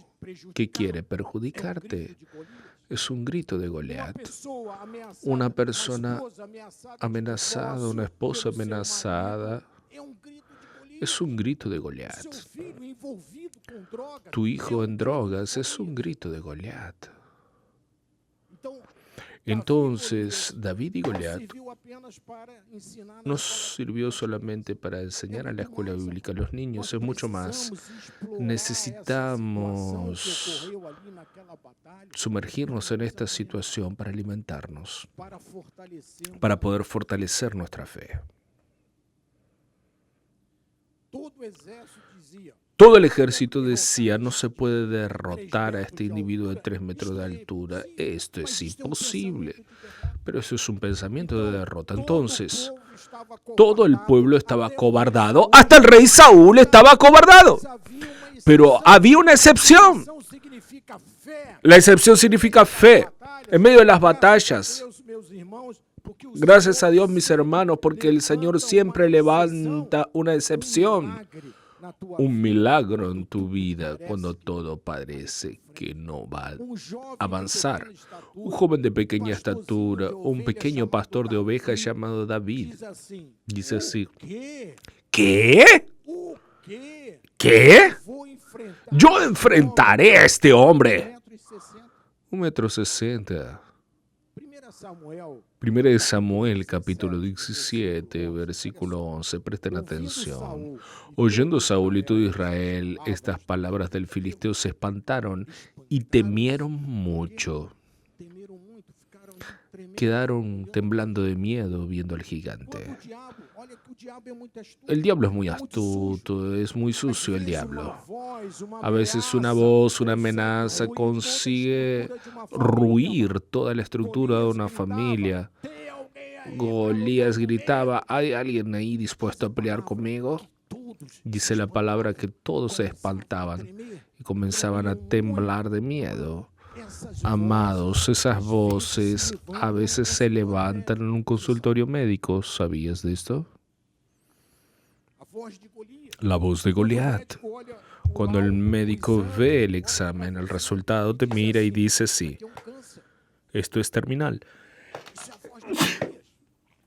A: que quiere perjudicarte. Es un grito de Goliat. Una persona amenazada, una esposa amenazada. Es un grito de Goliat. Tu hijo en drogas es un grito de Goliat. Entonces, David y Goliat no sirvió solamente para enseñar a la escuela bíblica a los niños, es mucho más. Necesitamos sumergirnos en esta situación para alimentarnos, para poder fortalecer nuestra fe. Todo el ejército decía, no se puede derrotar a este individuo de 3 metros de altura. Esto es imposible. Pero eso es un pensamiento de derrota. Entonces, todo el pueblo estaba acobardado. Hasta el rey Saúl estaba acobardado. Pero había una excepción. La excepción significa fe. En medio de las batallas. Gracias a Dios, mis hermanos, porque el Señor siempre levanta una excepción. Un milagro en tu vida cuando todo parece que no va a avanzar. Un joven de pequeña estatura, un pequeño pastor de ovejas llamado David, dice así, ¿qué? ¿Qué? Yo enfrentaré a este hombre. 1,60 m. Primera de Samuel, capítulo 17, versículo 11. Presten atención. Oyendo Saúl y todo Israel estas palabras del filisteo, se espantaron y temieron mucho. Quedaron temblando de miedo viendo al gigante. El diablo es muy astuto, es muy sucio el diablo. A veces una voz, una amenaza consigue ruir toda la estructura de una familia. Golías gritaba, ¿hay alguien ahí dispuesto a pelear conmigo? Dice la palabra que todos se espantaban y comenzaban a temblar de miedo. Amados, esas voces a veces se levantan en un consultorio médico. ¿Sabías de esto? La voz de Goliat. Cuando el médico ve el examen, el resultado te mira y dice, sí, esto es terminal.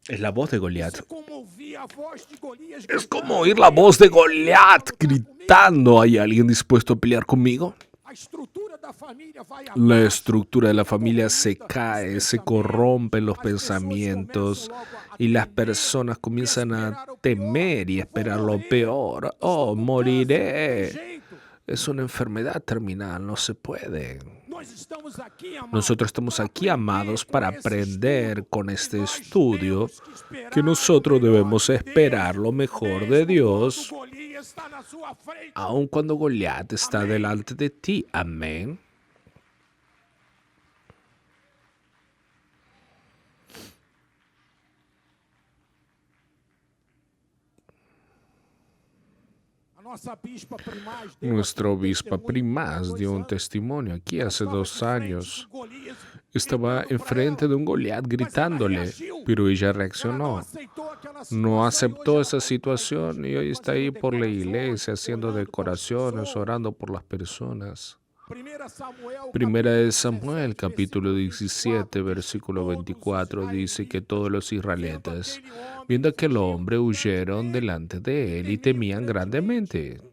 A: Es la voz de Goliat.
B: Isso é como ouvir a voz de Golias
A: Es como
B: gritando,
A: oír la voz de Goliat gritando: ¿hay alguien dispuesto a pelear conmigo?
B: a estrutura da família vai
A: La
B: abaixo,
A: estructura de la familia se
B: corrompida,
A: cae,
B: os
A: se
B: pensamentos,
A: corrompen los
B: as pessoas
A: pensamientos
B: começam logo a
A: y las
B: temer
A: personas
B: e
A: comienzan a
B: esperar o pior.
A: temer y
B: Vou
A: esperar lo
B: morrer,
A: peor.
B: estou
A: Oh,
B: com câncer, não tem
A: moriré.
B: jeito.
A: Es una enfermedad terminal, no se puede.
B: Nós estamos aqui, amados,
A: Nosotros estamos
B: para
A: aquí, amados, para
B: aprender com esse
A: aprender
B: estudo
A: con
B: que
A: este
B: nós
A: estudio
B: temos que esperar
A: que
B: o
A: nosotros
B: melhor
A: debemos
B: de
A: esperar
B: Deus,
A: lo mejor de
B: mesmo quando
A: Dios,
B: Golias está na sua frente.
A: aun cuando Goliat está
B: Amén.
A: delante de ti. Amén.
B: A nossa bispa primaz deu
A: Nuestra
B: aqui um
A: obispa
B: testemunho há
A: primaz
B: 2
A: dio un
B: anos.
A: testimonio aquí
B: Ela
A: hace
B: estava
A: 2
B: de frente
A: años.
B: do Golias,
A: Estaba
B: gritando pra
A: enfrente
B: ela,
A: de un Goliat
B: mas ela
A: gritándole,
B: reagiu.
A: pero ella
B: Ela não
A: reaccionó.
B: aceitou aquela
A: No
B: situação e hoje
A: aceptó
B: ela
A: esa
B: está
A: situación y hoy está
B: fazendo
A: ahí por la
B: declarações,
A: iglesia haciendo
B: orando pelas
A: decoraciones,
B: pessoas.
A: orando por las personas.
B: 1 Samuel,
A: Primera
B: capítulo
A: de Samuel,
B: 17,
A: capítulo
B: versículo
A: 17,
B: 24, diz que
A: versículo
B: todos os
A: 24, dice que todos los
B: israelitas, vendo
A: israelitas,
B: aquele homem,
A: viendo aquel
B: fugiram
A: hombre,
B: diante
A: huyeron
B: dele
A: delante
B: e
A: de él y
B: temiam
A: temían
B: grandemente.
A: grandemente.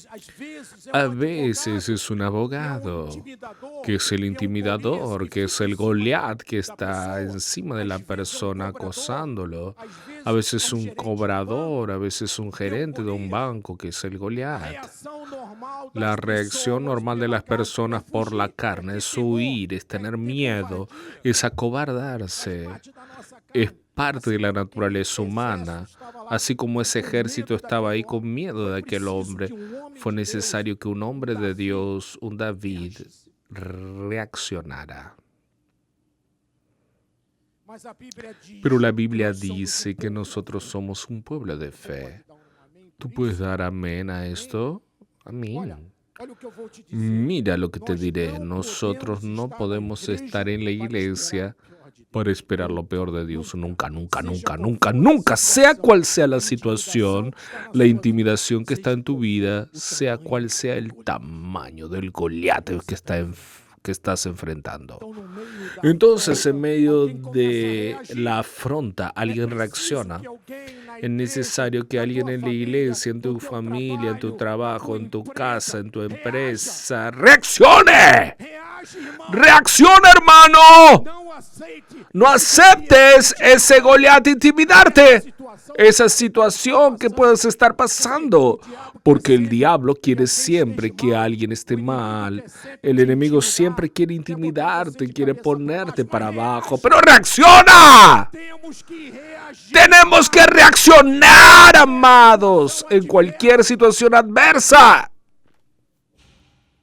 B: Às vezes é
A: A
B: um
A: veces
B: advogado,
A: es un
B: que é o
A: abogado,
B: intimidador,
A: que es el
B: que é o
A: intimidador,
B: Golias
A: que
B: que
A: es
B: fica
A: el
B: em cima
A: Goliat que
B: da
A: está
B: pessoa.
A: encima de la
B: Às vezes é um
A: persona
B: cobrador,
A: acosándolo.
B: às
A: A
B: vezes
A: veces
B: é um
A: un
B: gerente de banco,
A: cobrador, a veces un
B: que é o
A: gerente de un
B: Golias.
A: banco, que es el
B: A
A: Goliat.
B: reação normal
A: La
B: das
A: reacción
B: pessoas
A: normal de
B: pela
A: las
B: carne é
A: personas por la
B: fugir, é
A: carne
B: ter
A: es
B: temor,
A: huir, es
B: é
A: tener
B: ter
A: miedo,
B: covardia.
A: es
B: Faz
A: acobardarse.
B: parte da nossa
A: Es
B: carne.
A: parte de
B: Assim
A: la
B: como aquele
A: naturaleza
B: exército
A: humana.
B: estava lá
A: Así como ese
B: com
A: ejército
B: medo
A: estaba ahí
B: daquele
A: con
B: homem,
A: miedo
B: foi
A: de aquel
B: preciso
A: hombre,
B: que um homem
A: fue
B: de Deus,
A: necesario que un hombre de
B: Davi,
A: Dios, un David,
B: reagisse.
A: reaccionara.
B: Mas a Bíblia diz
A: Pero la
B: que
A: Biblia
B: nós somos
A: dice que
B: povo de
A: nosotros
B: fé.
A: somos un pueblo de
B: Você
A: fe.
B: pode dar um amém
A: ¿Tú
B: por
A: puedes
B: isso?
A: dar amén a
B: Amém?
A: esto?
B: Olha,
A: Amén.
B: olha o que eu vou te dizer.
A: Mira lo que te
B: Nós
A: diré.
B: não
A: Nosotros
B: podemos
A: no
B: estar na
A: podemos
B: igreja
A: estar en la
B: para esperar
A: iglesia
B: o pior de Deus.
A: para esperar lo
B: Nunca,
A: peor de Dios.
B: nunca.
A: Nunca, nunca,
B: Seja
A: nunca,
B: qual
A: nunca,
B: for a
A: nunca. Sea
B: situação,
A: cual sea
B: a
A: la
B: intimidação
A: situación,
B: que está na
A: la
B: sua vida,
A: intimidación que está
B: seja
A: en tu
B: qual
A: vida,
B: for o
A: sea
B: tamanho
A: cual sea
B: do
A: el
B: Golias
A: tamaño del Goliat
B: que você está
A: que estás enfrentando.
B: Então, no meio da
A: Entonces, en
B: afronta,
A: medio
B: alguém começa a
A: de
B: reagir.
A: la afronta,
B: É
A: alguien
B: preciso
A: reacciona.
B: que alguém na
A: Es
B: igreja,
A: necesario que
B: na
A: alguien
B: tua
A: en la
B: família,
A: iglesia, en
B: no
A: tu
B: teu
A: familia, en tu
B: trabalho,
A: trabajo,
B: na
A: en
B: tua
A: tu casa,
B: empresa,
A: en tu
B: reaja.
A: empresa, reaccione.
B: Reage, irmão.
A: Reacciona, hermano.
B: Não aceite
A: No
B: esse
A: aceptes
B: Golias
A: ese Goliat intimidarte,
B: situação
A: esa situación que puedes estar pasando, porque el diablo quiere siempre que alguien esté mal. El enemigo siempre quiere intimidarte, quiere ponerte para abajo, pero reacciona.
B: temos que reagir.
A: Tenemos que reaccionar, amados, en cualquier situación adversa.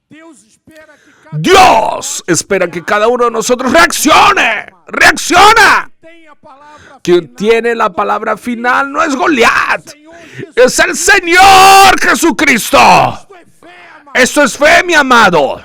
B: Deus espera que cada
A: Dios espera que cada uno de nosotros reaccione. ¡Reacciona!
B: tenha a palavra
A: Quien
B: final.
A: tiene la palabra final no es Goliat,
B: Senhor Jesus,
A: es el Señor Jesucristo.
B: isto é fé, amado.
A: Eso es fe, mi amado.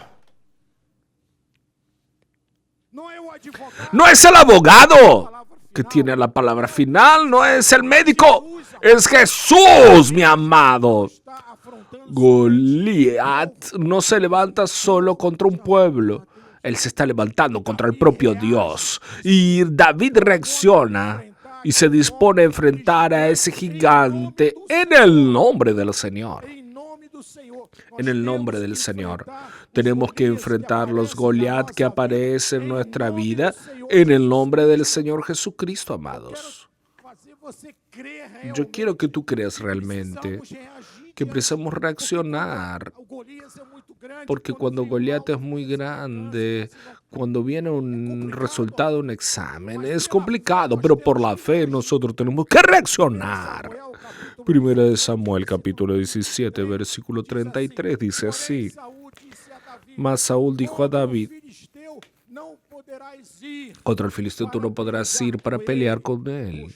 B: Não é o advogado.
A: No es el abogado que tiene la palabra final, no es el médico, es Jesús, mi amado.
B: Está afrontando
A: Goliat no se levanta solo contra un pueblo, él se está levantando contra el propio Dios. Y David reacciona y se dispone a enfrentar a ese gigante en el nombre del Señor.
B: em nome do Senhor.
A: En el nombre del
B: Nós temos que
A: Señor.
B: enfrentar os
A: Tenemos que
B: Golias
A: enfrentar los
B: aparecem na
A: Goliat que
B: nossa
A: aparecen en
B: vida,
A: nuestra
B: nome
A: vida
B: do Senhor
A: en el
B: Jesus.
A: nombre del Señor Jesucristo, amados.
B: Fazer você crer
A: Yo
B: realmente.
A: quiero que tú creas realmente
B: Precisamos reagir
A: que
B: diante
A: precisamos
B: porque
A: reaccionar,
B: o Golias é muito grande,
A: porque
B: quando
A: cuando
B: vem o
A: Goliat
B: mal,
A: es muy
B: você
A: grande,
B: cansa, você
A: cuando viene un resultado, un examen, es complicado, pero por la fe nosotros tenemos que reaccionar.
B: Samuel, capítulo
A: Primera de Samuel, capítulo 17, versículo 33, dice
B: Porém,
A: así.
B: Saúl disse a Davi,
A: Mas Saúl dijo a
B: contra o
A: David:
B: filisteu não poderás ir,
A: contra el filisteo tú no podrás ir para pelear con él,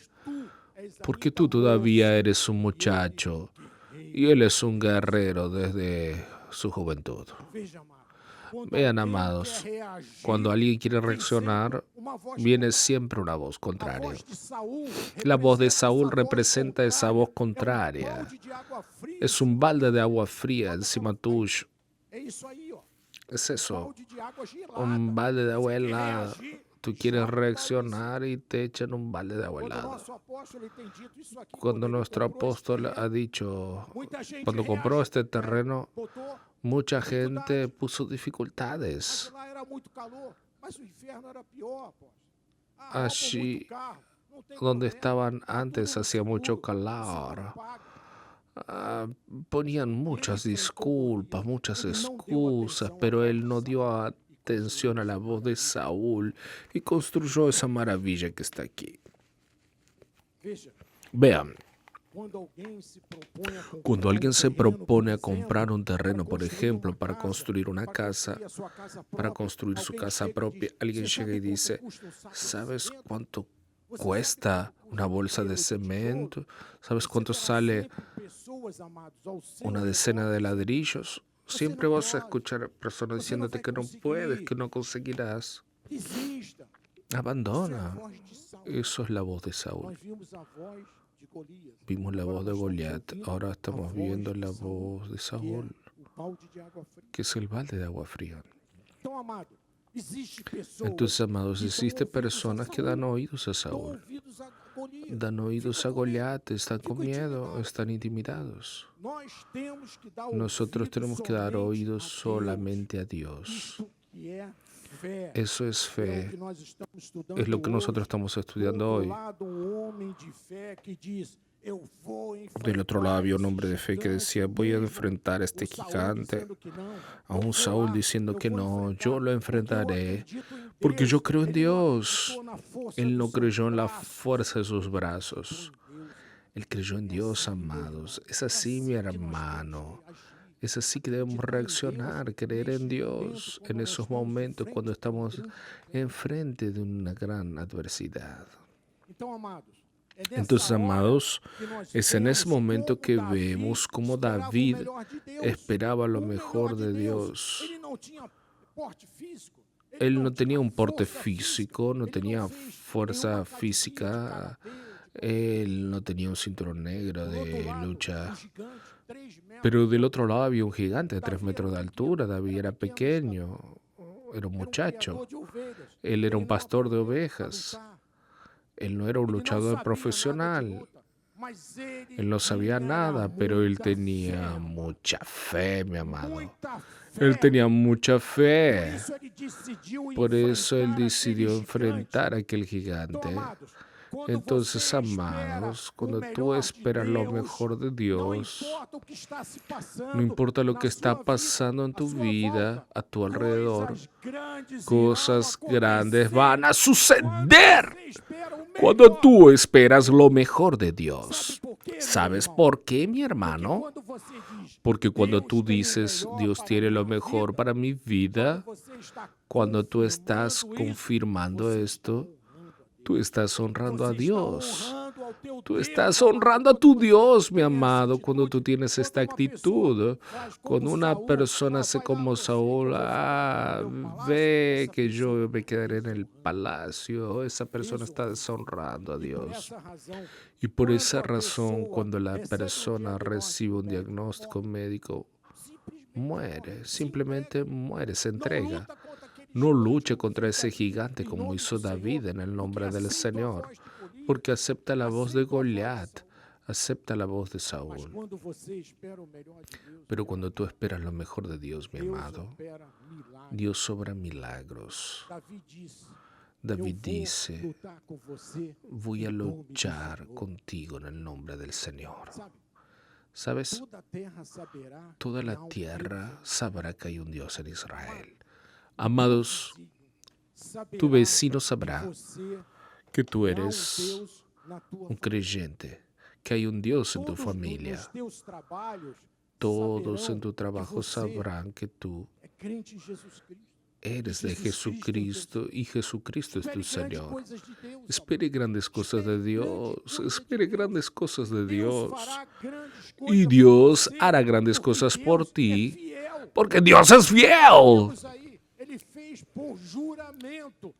A: porque tú todavía eres un muchacho y él es un guerrero desde su juventud.
B: Veja, amado, quando
A: Vean,
B: alguém
A: amados,
B: quer reagir,
A: cuando alguien quiere
B: tem
A: reaccionar,
B: sempre uma voz
A: viene
B: contrária.
A: siempre una voz
B: A
A: contraria.
B: voz de Saúl
A: La voz de
B: representa
A: Saúl
B: essa voz
A: representa esa voz contraria.
B: É um balde de água fria.
A: Es un balde de agua fría encima tuyo.
B: É isso aí, ó.
A: Es eso,
B: Balde de água gelada.
A: un balde de agua
B: Você quer
A: helada.
B: reagir?
A: Tú quieres reaccionar y te echan un balde de agua
B: Quando o
A: helada.
B: nosso apóstolo ele tem dito isso aqui,
A: Cuando
B: quando ele
A: nuestro
B: comprou esse
A: apóstol
B: terreno,
A: ha dicho,
B: muita gente
A: cuando compró este
B: reagiu,
A: terreno,
B: botou
A: mucha gente
B: dificuldade,
A: puso
B: mas
A: dificultades.
B: lá era muito calor, mas o inferno era pior, apóstolo. Roubam
A: Allí
B: muito carro, não tem
A: donde
B: problema,
A: estaban
B: tá tudo
A: antes
B: no
A: hacía mucho
B: seguro, o seguro
A: calor.
B: paga.
A: Ponían
B: Ele
A: muchas
B: enfrentou
A: disculpas,
B: Golias,
A: muchas
B: ele não deu
A: excusas,
B: atenção à
A: pero
B: voz
A: él
B: de
A: no dio
B: Saul e
A: atención
B: construiu
A: a la
B: essa
A: voz de
B: maravilha.
A: Saúl y construyó esa maravilla que está aquí.
B: Veja,
A: Vean,
B: quando alguém se propõe a
A: cuando
B: comprar
A: alguien se
B: terreno, por
A: propone a
B: exemplo,
A: comprar un
B: para
A: terreno, por
B: construir
A: ejemplo,
B: uma
A: para
B: casa,
A: construir una
B: para
A: casa,
B: construir a sua casa
A: para
B: própria,
A: construir su
B: alguém
A: casa
B: chega e
A: propia,
B: diz:
A: alguien
B: "Você
A: llega
B: sabe
A: y
B: quanto
A: dice,
B: custa um saco de
A: ¿sabes
B: cimento?
A: cuánto
B: Você sabe
A: cuesta
B: quanto custa
A: una
B: um
A: bolsa de
B: quilo de tijolo?"
A: cemento? ¿Sabes
B: Você
A: cuánto
B: terá
A: sale
B: sempre pessoas, amados, ao seu
A: una
B: redor
A: decena de
B: dizendo:
A: ladrillos?
B: "Você
A: Siempre
B: não
A: vas a
B: pode,
A: escuchar personas
B: você não
A: diciéndote
B: vai
A: que no puedes,
B: conseguir,
A: que no conseguirás.
B: desista." Isso é a
A: Abandona.
B: voz de Saul.
A: Eso es la voz de Saúl.
B: Nós vimos a voz de Golias.
A: Vimos la
B: Agora
A: voz de
B: nós estamos
A: Goliat,
B: ouvindo
A: ahora
B: a
A: estamos
B: voz
A: viendo
B: de
A: la
B: Saul,
A: voz de
B: que é
A: Saúl,
B: o balde de água fria.
A: que es el balde de agua fría.
B: Então, amado, existe pessoas
A: Entonces, amados,
B: que dão
A: existen
B: ouvidos a
A: personas que dan
B: Saul,
A: oídos a
B: dão
A: Saúl,
B: ouvidos a Golias,
A: dan oídos
B: ficam
A: a
B: com medo,
A: Goliat, están con
B: ficam
A: miedo,
B: intimidados.
A: están intimidados.
B: Nós temos que dar
A: Nosotros
B: ouvidos
A: tenemos que dar
B: somente
A: oídos
B: a Deus.
A: solamente a Dios.
B: Isto que é fé.
A: Eso es
B: É o
A: fe,
B: que nós estamos
A: es
B: estudando
A: lo que nosotros
B: hoje.
A: estamos
B: Do
A: estudiando
B: outro
A: hoy.
B: lado, homem de fé que diz: eu vou
A: Del otro lado
B: enfrentar
A: había un
B: esse
A: hombre de fe que
B: gigante
A: decía, voy a
B: mesmo.
A: enfrentar a este
B: O Saul
A: gigante.
B: dizendo que não.
A: A
B: Eu
A: un
B: vou
A: Saúl
B: lá,
A: diciendo
B: eu
A: que
B: vou
A: no,
B: enfrentar,
A: yo lo
B: porque eu
A: enfrentaré,
B: acredito em
A: porque
B: Deus.
A: yo creo en
B: Ele não
A: Dios.
B: acreditou na força
A: Él no
B: dos seus
A: creyó en la
B: braços,
A: fuerza de sus
B: acreditou
A: brazos.
B: em Deus.
A: Él creyó en
B: É
A: Dios,
B: assim, meu irmão.
A: amados. Es
B: É
A: así,
B: assim
A: mi
B: que nós temos
A: hermano.
B: que agir.
A: Es así que debemos
B: Acreditar em
A: reaccionar,
B: Deus
A: creer en
B: neste momento,
A: Dios
B: quando
A: en
B: nós
A: esos
B: estamos
A: momentos cuando
B: enfrente de uma
A: estamos
B: grande guerra.
A: enfrente de una gran adversidad.
B: Então, amados, é
A: Entonces,
B: nessa hora
A: amados,
B: que nós
A: es en ese
B: vemos
A: momento
B: como
A: que
B: Davi
A: vemos cómo
B: esperava o
A: David
B: melhor de Deus.
A: esperaba lo
B: O
A: mejor
B: melhor
A: de
B: de
A: Dios.
B: Ele não tinha porte físico. Ele
A: Él
B: não
A: no tenía
B: tinha
A: un porte
B: força
A: físico, no
B: Ele
A: tenía
B: não fez
A: fuerza
B: nenhuma academia de
A: física,
B: karatê,
A: él no tenía un cinturón negro
B: Por outro
A: de
B: lado,
A: lucha.
B: um gigante, 3 metros.
A: Pero del otro lado había un gigante de 3
B: Davi
A: metros de
B: era
A: altura.
B: pequeno,
A: David era
B: era pequeno,
A: pequeño, era un
B: Era
A: muchacho.
B: criador de ovelhas.
A: Él era
B: Ele
A: un
B: não
A: pastor de
B: aprendeu a
A: ovejas.
B: lutar.
A: Él no era un
B: Ele não
A: luchador
B: sabia nada de
A: profesional.
B: luta, mas ele
A: Él no sabía
B: tinha
A: nada, pero él
B: muita
A: tenía
B: fé,
A: mucha fe, mi amado.
B: muita
A: Él
B: fé.
A: tenía mucha
B: Por
A: fe.
B: isso ele decidiu
A: Por eso él
B: enfrentar
A: decidió
B: aquele
A: enfrentar a aquel
B: gigante. Então,
A: gigante.
B: amados, quando
A: Entonces,
B: você
A: amados,
B: espera
A: cuando
B: o
A: tú
B: melhor de
A: esperas lo
B: Deus,
A: mejor de
B: não
A: Dios,
B: importa o que está se passando
A: no importa lo
B: na
A: que está
B: sua
A: pasando en
B: vida,
A: tu
B: à sua
A: vida,
B: volta,
A: a tu alrededor,
B: coisas grandes
A: cosas
B: irão
A: grandes
B: acontecer
A: van a
B: quando
A: suceder
B: você espera o
A: cuando
B: melhor.
A: tú esperas lo mejor de
B: Sabe
A: Dios.
B: por quê, meu
A: ¿Sabes
B: irmão?
A: por qué, mi
B: Porque
A: hermano?
B: quando você diz,
A: Porque cuando
B: Deus
A: tú
B: tem o
A: dices,
B: melhor
A: Dios
B: para
A: tiene lo
B: minha
A: mejor
B: vida,
A: para mi vida,
B: quando você está
A: cuando tú estás
B: confirmando isso,
A: confirmando
B: você está
A: esto,
B: honrando a
A: tú
B: Deus.
A: estás honrando a
B: Você está
A: Dios.
B: honrando ao teu
A: Tú
B: Deus,
A: estás
B: amado,
A: honrando a
B: quando
A: tu
B: você
A: Dios, mi
B: tem essa
A: amado, cuando
B: atitude.
A: tú tienes esta
B: Quando uma pessoa
A: actitud.
B: faz como
A: Cuando una
B: Saul,
A: persona hace
B: vai lá
A: como
B: você que eu
A: Saúl,
B: vou ficar no meu palácio,
A: ve
B: essa
A: que
B: pessoa
A: yo me quedaré en
B: está
A: el palacio, esa persona está
B: desonrando.
A: deshonrando a
B: E por
A: Dios.
B: essa razão,
A: Y por
B: quando
A: esa
B: a
A: razón,
B: pessoa
A: cuando la
B: recebe
A: persona recibe un
B: diagnóstico
A: diagnóstico médico,
B: simplesmente
A: muere,
B: se
A: simplemente
B: entrega.
A: muere, se
B: Não
A: entrega.
B: luta contra aquele
A: No
B: gigante,
A: luche
B: não
A: contra ese
B: enfrenta
A: gigante
B: em
A: como
B: nome
A: hizo
B: do
A: David
B: Senhor,
A: en el
B: porque
A: nombre del
B: aceita a
A: Señor,
B: voz de Golias,
A: porque acepta la voz de
B: aceita a voz de
A: Goliat,
B: Saul.
A: acepta la voz de
B: Mas
A: Saúl.
B: quando você espera o melhor de Deus,
A: Pero cuando tú esperas lo mejor de Dios, mi
B: Deus
A: amado,
B: opera milagres.
A: Dios obra milagros.
B: Davi disse:
A: David
B: eu vou
A: dice,
B: lutar com você
A: voy a
B: em nome do
A: luchar
B: Senhor.
A: contigo en el nombre del Señor.
B: Sabe,
A: ¿Sabes?
B: toda a terra saberá
A: Toda
B: que
A: la
B: há um
A: tierra
B: Deus.
A: sabrá que hay un Dios en Israel.
B: O
A: Amados,
B: teu vizinho
A: tu
B: saberá
A: vecino
B: que
A: sabrá
B: você
A: que tú
B: há um
A: eres
B: Deus na tua
A: un
B: família.
A: creyente, que hay un Dios en tu
B: Todos
A: familia.
B: nos teus trabalhos
A: Todos
B: saberão
A: en tu trabajo
B: que você
A: sabrán que tú
B: é crente em Jesus Cristo.
A: eres de
B: Jesus Cristo é o teu
A: Jesucristo y Jesucristo es tu
B: Espere grandes
A: Señor.
B: coisas de Deus, amado.
A: Espere grandes cosas de Dios, espere grandes cosas de
B: Deus
A: Dios.
B: fará grandes
A: Y
B: coisas
A: Dios
B: por você,
A: hará grandes
B: porque
A: cosas por
B: Deus é
A: ti,
B: fiel.
A: porque Dios es fiel.
B: Vemos aí, ele fez por juramento.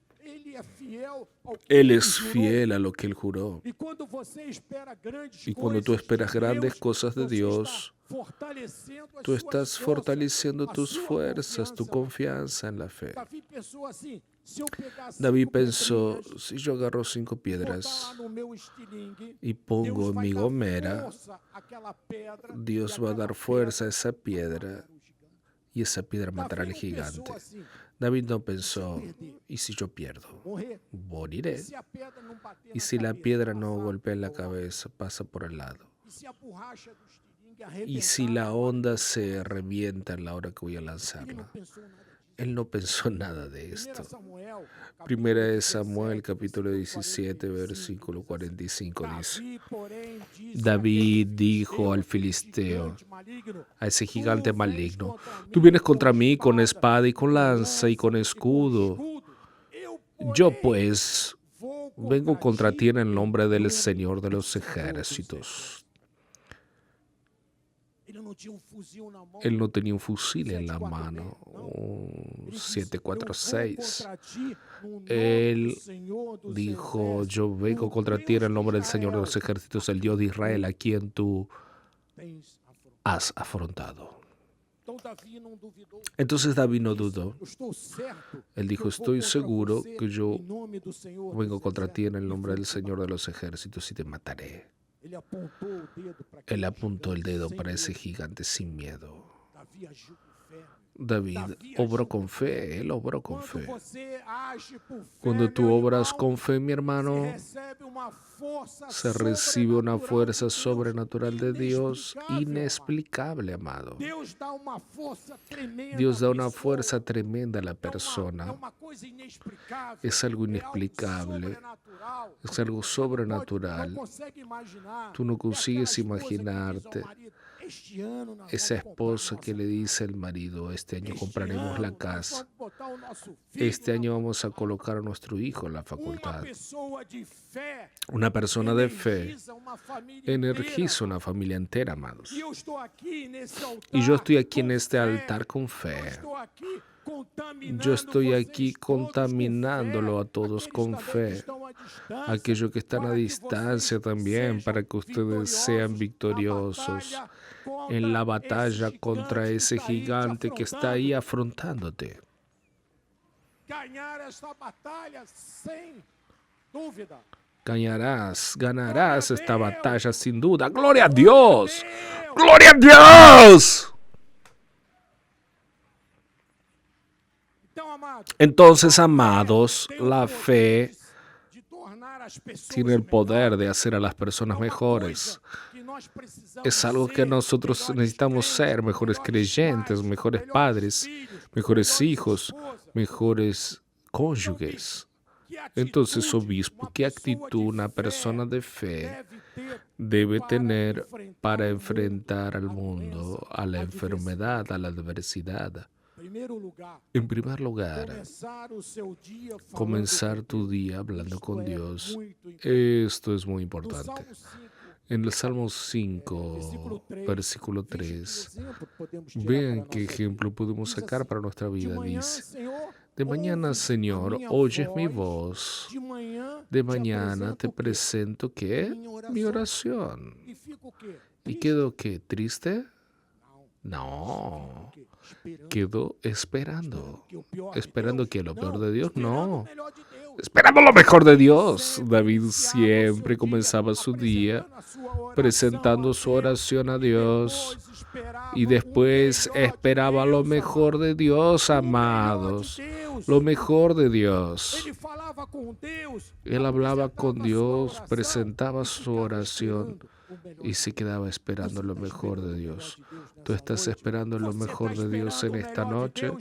A: Él es fiel a lo que Él juró.
B: E quando você espera grandes
A: Y cuando tú
B: coisas
A: esperas
B: de
A: grandes
B: Deus,
A: cosas de
B: você
A: Dios,
B: está fortalecendo as
A: tú
B: suas
A: estás
B: forças,
A: fortaleciendo
B: a
A: tus
B: sua
A: fuerzas, tu
B: confiança
A: confianza
B: na fé.
A: en la fe.
B: Davi pensou assim: se eu pegar
A: David
B: 5
A: pensó,
B: pedrinhas,
A: si yo agarro 5
B: botar lá
A: piedras
B: no meu estilingue,
A: y
B: Deus
A: pongo en
B: vai
A: mi
B: dar
A: gomera,
B: força àquela pedra e
A: Dios va a
B: aquela
A: dar fuerza a
B: pedra
A: esa
B: vai
A: piedra
B: matar o gigante.
A: y esa piedra matará
B: Davi
A: al
B: não pensou
A: gigante.
B: assim:
A: David no
B: se eu
A: pensó,
B: perder,
A: ¿y si yo pierdo?
B: morrer. E
A: Moriré.
B: se a pedra não bater
A: Y
B: na
A: si la
B: cabeça,
A: piedra no
B: passar
A: golpea en la
B: ao lado?
A: cabeza, pasa por el lado.
B: E se a borracha do estilingue
A: Y si
B: arrebentar
A: la
B: na hora
A: onda
B: que eu
A: se
B: for lançar?
A: revienta en la hora que voy a
B: Ele não
A: lanzarla.
B: pensou nada disso.
A: Él no pensó nada de
B: 1
A: esto.
B: Samuel,
A: Primera de
B: 17,
A: Samuel, capítulo
B: versículo
A: 17,
B: 45,
A: versículo
B: diz assim:
A: 45 dice,
B: Davi, porém, disse
A: David
B: àquele
A: dijo al
B: aquele
A: filisteo,
B: gigante maligno,
A: a ese gigante
B: tu vens
A: maligno,
B: contra
A: tú
B: mí
A: vienes
B: com
A: contra mí con espada y con lanza y con
B: lança e com
A: escudo.
B: escudo. Eu,
A: Yo
B: porém,
A: pues
B: vou
A: vengo contra ti en el
B: em
A: nombre del
B: nome
A: Señor de
B: do
A: los
B: Senhor dos
A: ejércitos.
B: Ele não tinha fuzil na mão.
A: Él no tenía un fusil en la
B: 7.46,
A: mano,
B: não.
A: un
B: Ele disse: eu vou
A: 7.46.
B: contra ti no nome do
A: Él
B: Senhor dos
A: dijo,
B: exércitos,
A: yo vengo
B: o
A: contra ti en
B: Deus
A: el
B: de
A: nombre del Señor de
B: Israel,
A: los ejércitos, el Dios de Israel, a quien tú
B: tens afrontado.
A: has afrontado.
B: Então Davi não duvidou.
A: Entonces David no
B: Disse:
A: dudó.
B: eu estou certo
A: Él
B: que
A: dijo,
B: eu vou
A: estoy
B: contra
A: seguro
B: você
A: que yo
B: em nome do Senhor
A: vengo
B: dos
A: contra ti en el
B: exércitos,
A: nombre
B: e
A: del
B: vou te
A: Señor de
B: matar.
A: los ejércitos y te mataré.
B: Ele apontou o dedo para
A: Él
B: aquele
A: apuntó el
B: gigante
A: dedo
B: sem
A: para ese
B: medo.
A: gigante sin miedo.
B: Davi agiu com fé.
A: David obró con fe, él obró con
B: Quando
A: fe.
B: você age por fé,
A: Cuando tú
B: meu
A: obras
B: irmão,
A: con fe, mi
B: se
A: hermano,
B: recebe uma força
A: se recibe una fuerza
B: sobrenatural
A: sobrenatural
B: de
A: de Dios
B: inexplicável,
A: inexplicable, amado.
B: Deus dá uma força tremenda
A: Dios da
B: à
A: una
B: pessoa.
A: fuerza tremenda a la
B: É
A: persona.
B: uma coisa inexplicável,
A: Es algo
B: é algo
A: inexplicable,
B: sobrenatural.
A: es algo
B: Não
A: sobrenatural.
B: consegue imaginar.
A: Tú no
B: É aquela
A: consigues
B: esposa que diz ao
A: imaginarte
B: marido: este ano nós
A: esa
B: vamos comprar
A: esposa
B: nossa
A: que le
B: casa.
A: dice al marido, este año
B: Este
A: compraremos la
B: ano nós
A: casa.
B: vamos botar o nosso filho
A: Este
B: na
A: año vamos a colocar a nuestro hijo en la
B: Uma
A: facultad.
B: pessoa de fé
A: Una persona de fe
B: energiza uma família
A: energiza
B: inteira.
A: una familia entera, amados.
B: E eu estou aqui nesse altar
A: Y yo estoy aquí en
B: com
A: este
B: fé.
A: altar con
B: Eu
A: fe.
B: estou aqui contaminando
A: Yo estoy
B: vocês
A: aquí
B: todos com
A: contaminándolo
B: fé.
A: a todos
B: Aqueles
A: con
B: também que
A: fe.
B: estão à distância,
A: Aquellos que están a
B: para que
A: distancia
B: vocês
A: también,
B: sejam
A: para que ustedes sean
B: vitoriosos
A: victoriosos
B: na
A: en la
B: batalha
A: batalla contra ese gigante que está ahí afrontándote.
B: Ganhar esta batalha sem dúvida.
A: Ganarás esta batalla sin duda. ¡Gloria a Dios! ¡Gloria a Dios! Entonces, amados, la fe tiene el poder de hacer a las personas mejores. Es algo que nosotros necesitamos ser: mejores creyentes, mejores padres, mejores hijos, mejores cónyuges. Entonces, obispo, ¿qué actitud una persona de fe debe tener para enfrentar al mundo, a la enfermedad, a la adversidad? En primer lugar, comenzar tu día hablando con Dios. Esto es muy importante. En el Salmo 5, versículo 3, vean qué ejemplo podemos sacar para nuestra vida. Dice: de mañana, Señor, oyes mi voz. De mañana te presento, ¿qué? Mi oración. ¿Y quedo qué? ¿Triste? No. Quedo esperando. ¿Esperando que lo peor de Dios? No. Esperando lo mejor de Dios. David siempre comenzaba su día presentando su oración a Dios y después esperaba lo mejor de Dios, amados. Lo mejor de Dios. Él hablaba con Dios, presentaba su oración y se quedaba esperando lo mejor de Dios. ¿Tú estás esperando lo mejor de Dios en esta noche?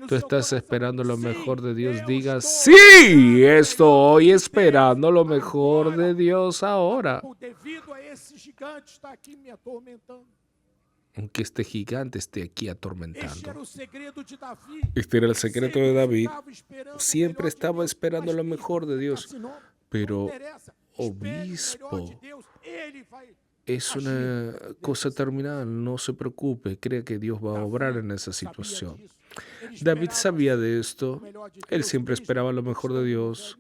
A: ¿Tú estás esperando lo mejor de Dios? Diga: sí, estoy esperando lo mejor de Dios ahora. Aunque este gigante esté aquí atormentando. Este era el secreto de David. Siempre estaba esperando lo mejor de Dios. Pero, obispo, es una cosa terminal, no se preocupe, crea que Dios va a obrar en esa situación. David sabía de esto. Él siempre esperaba lo mejor de Dios.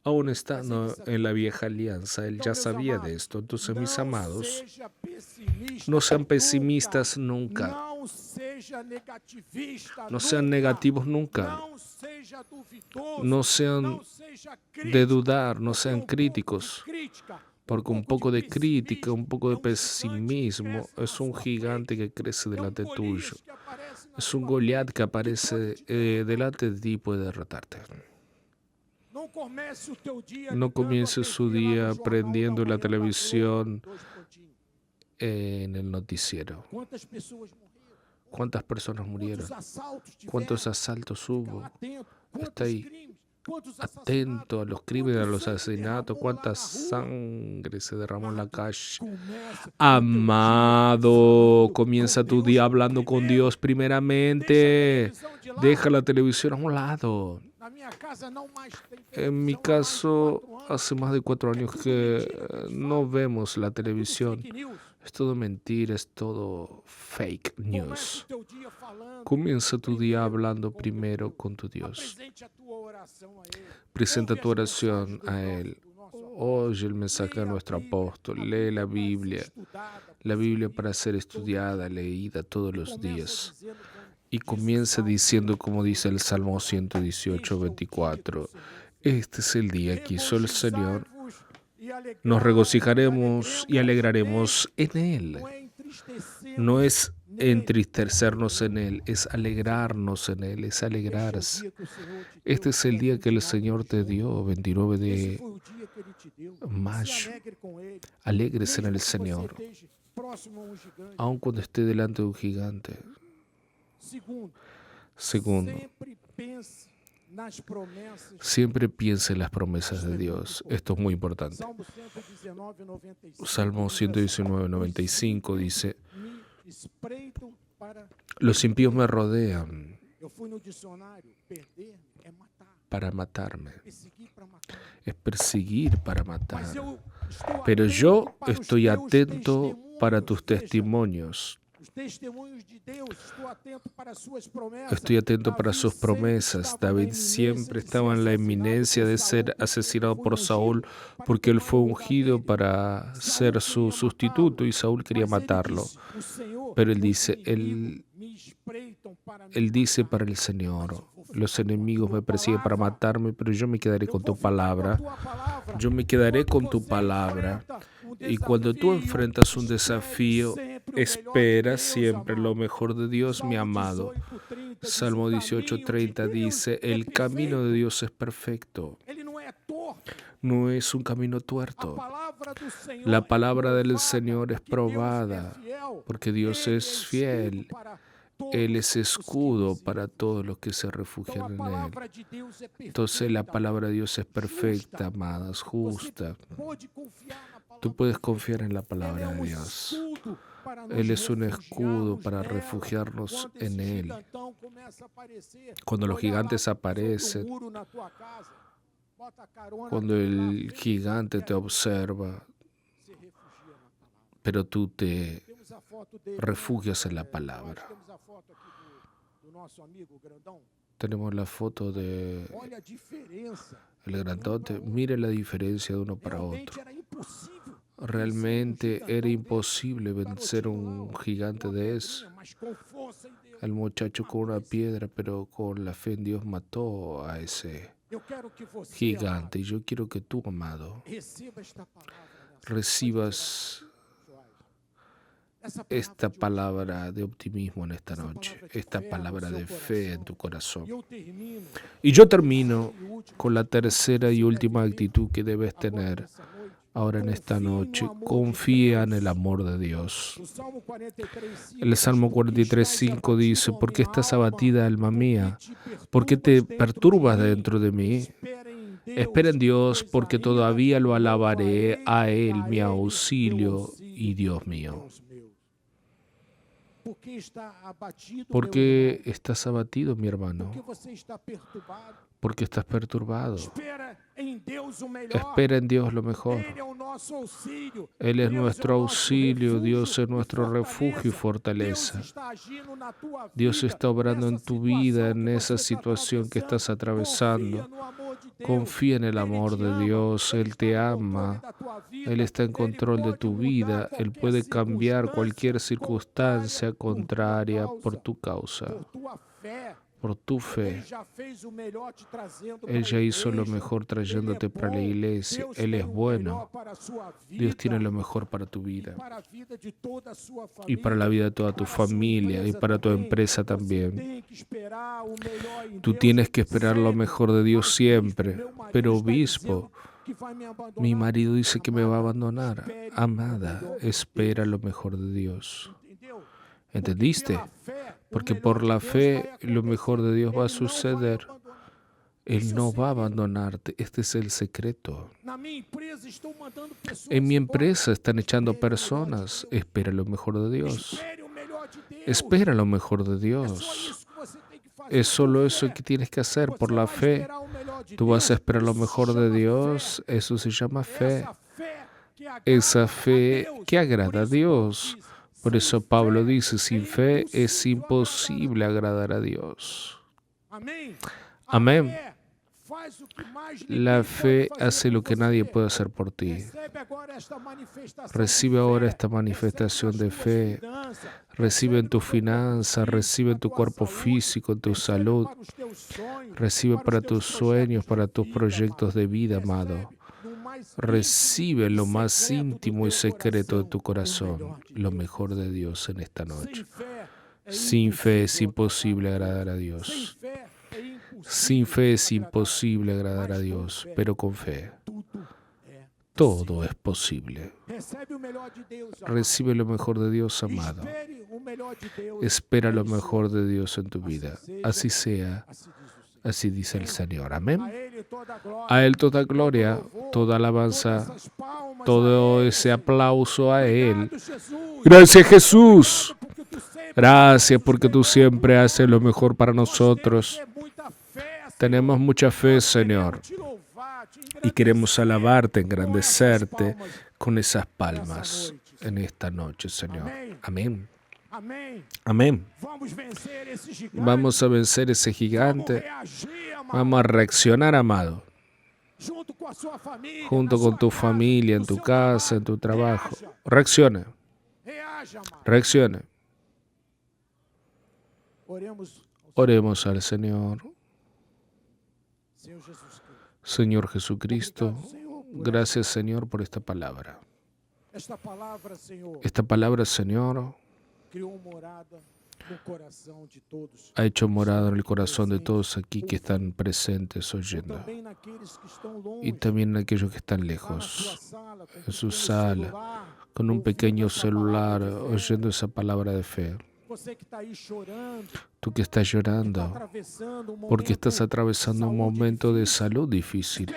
A: Aún estando en la vieja alianza, él ya sabía de esto. Entonces, mis amados, no sean pesimistas nunca. No sean negativos nunca. No sean de dudar, no sean críticos. Porque un poco de crítica, un poco de pesimismo es un gigante que crece delante tuyo. Es un Goliat que aparece delante de ti y puede derrotarte. No comience su día prendiendo la televisión en el noticiero. ¿Cuántas personas murieron? ¿Cuántos asaltos hubo? Está ahí atento a los crímenes, a los asesinatos. ¿Cuánta sangre se derramó en la calle? Amado, comienza tu día hablando con Dios primeramente. Deja la televisión a un lado. En mi caso, hace más de 4 años que no vemos la televisión. Es todo mentira, es todo fake news. Comienza tu día hablando primero con tu Dios. Presenta tu oración a Él. Oye el mensaje de nuestro apóstol. Lee la Biblia para ser estudiada, leída todos los días. Y comienza diciendo, como dice el Salmo 118, 24, este es el día que hizo el Señor. Nos regocijaremos y alegraremos en Él. No es entristecernos en Él, es alegrarnos en Él, es alegrarse. Este es el día que el Señor te dio, 29 de mayo. Alegres en el Señor, aun cuando esté delante de un gigante. Segundo, siempre piense en las promesas de Dios. Esto es muy importante. Salmo 119, 95 dice, los impíos me rodean para matarme. Es perseguir para matar. Pero yo estoy atento para tus testimonios. Estoy atento para sus promesas. David siempre estaba en la inminencia de ser asesinado por Saúl porque él fue ungido para ser su sustituto y Saúl quería matarlo. Pero él dice para el Señor, los enemigos me persiguen para matarme, pero yo me quedaré con tu palabra. Yo me quedaré con tu palabra. Y cuando tú enfrentas un desafío, espera siempre lo mejor de Dios, mi amado. Salmo 18:30 dice, el camino de Dios es perfecto. No es un camino tuerto. La palabra del Señor es probada, porque Dios es fiel. Él es escudo para todos los que se refugian en Él. Entonces la palabra de Dios es perfecta, amadas, justa. Tú puedes confiar en la palabra de Dios. Él es un escudo para refugiarnos en Él. Cuando los gigantes aparecen, cuando el gigante te observa, pero tú te refugias en la palabra. Tenemos la foto de el grandote. Mire la diferencia de uno para otro. Realmente era imposible vencer un gigante de eso. El muchacho con una piedra, pero con la fe en Dios mató a ese gigante. Y yo quiero que tú, amado, recibas esta palabra de optimismo en esta noche, esta palabra de fe en tu corazón. Y yo termino con la tercera y última actitud que debes tener ahora en esta noche. Confía en el amor de Dios. El Salmo 43:5 dice, ¿por qué estás abatida, alma mía? ¿Por qué te perturbas dentro de mí? Espera en Dios, porque todavía lo alabaré a Él, mi auxilio y Dios mío. ¿Por qué estás abatido, mi hermano? ¿Por qué estás perturbado? Espera en Dios lo mejor. Él es nuestro auxilio, Dios es nuestro refugio y fortaleza. Dios está obrando en tu vida, en esa situación que estás atravesando. Confía en el amor de Dios, Él te ama, Él está en control de tu vida, Él puede cambiar cualquier circunstancia contraria por tu causa, por tu fe. Él ya hizo lo mejor trayéndote para la iglesia. Él es bueno. Dios tiene lo mejor para tu vida y para la vida de toda tu familia y para tu empresa también. Tú tienes que esperar lo mejor de Dios siempre. Pero obispo, mi marido dice que me va a abandonar. Amada, espera lo mejor de Dios. ¿Entendiste? Porque por la fe lo mejor de Dios va a suceder. Él no va a abandonarte. Este es el secreto. En mi empresa están echando personas. Espera lo mejor de Dios. Espera lo mejor de Dios. Es solo eso que tienes que hacer por la fe. Tú vas a esperar lo mejor de Dios. Eso se llama fe. Esa fe que agrada a Dios. Por eso Pablo dice, sin fe es imposible agradar a Dios. Amén. La fe hace lo que nadie puede hacer por ti. Recibe ahora esta manifestación de fe. Recibe en tu finanza, recibe en tu cuerpo físico, en tu salud. Recibe para tus sueños, para tus proyectos de vida, amado. Recibe lo más íntimo y secreto de tu corazón, lo mejor de Dios en esta noche. Sin fe es imposible agradar a Dios. Sin fe es imposible agradar a Dios, pero con fe todo es posible. Recibe lo mejor de Dios, amado. Espera lo mejor de Dios en tu vida. Así sea, así dice el Señor. Amén. A Él toda gloria, toda alabanza, todo ese aplauso a Él. Gracias, Jesús. Gracias porque tú siempre haces lo mejor para nosotros. Tenemos mucha fe, Señor, y queremos alabarte, engrandecerte con esas palmas en esta noche, Señor. Amén. Amén. Vamos a vencer ese gigante. Vamos a reaccionar, amado, junto con tu familia, en tu casa, en tu trabajo. Reacciona. Reacciona. Oremos al Señor. Señor Jesucristo, gracias, Señor, por esta palabra. Esta palabra, Señor, ha hecho morada en el corazón de todos aquí que están presentes oyendo, y también en aquellos que están lejos, en su sala, con un pequeño celular, oyendo esa palabra de fe. Tú que estás llorando porque estás atravesando un momento de salud difícil.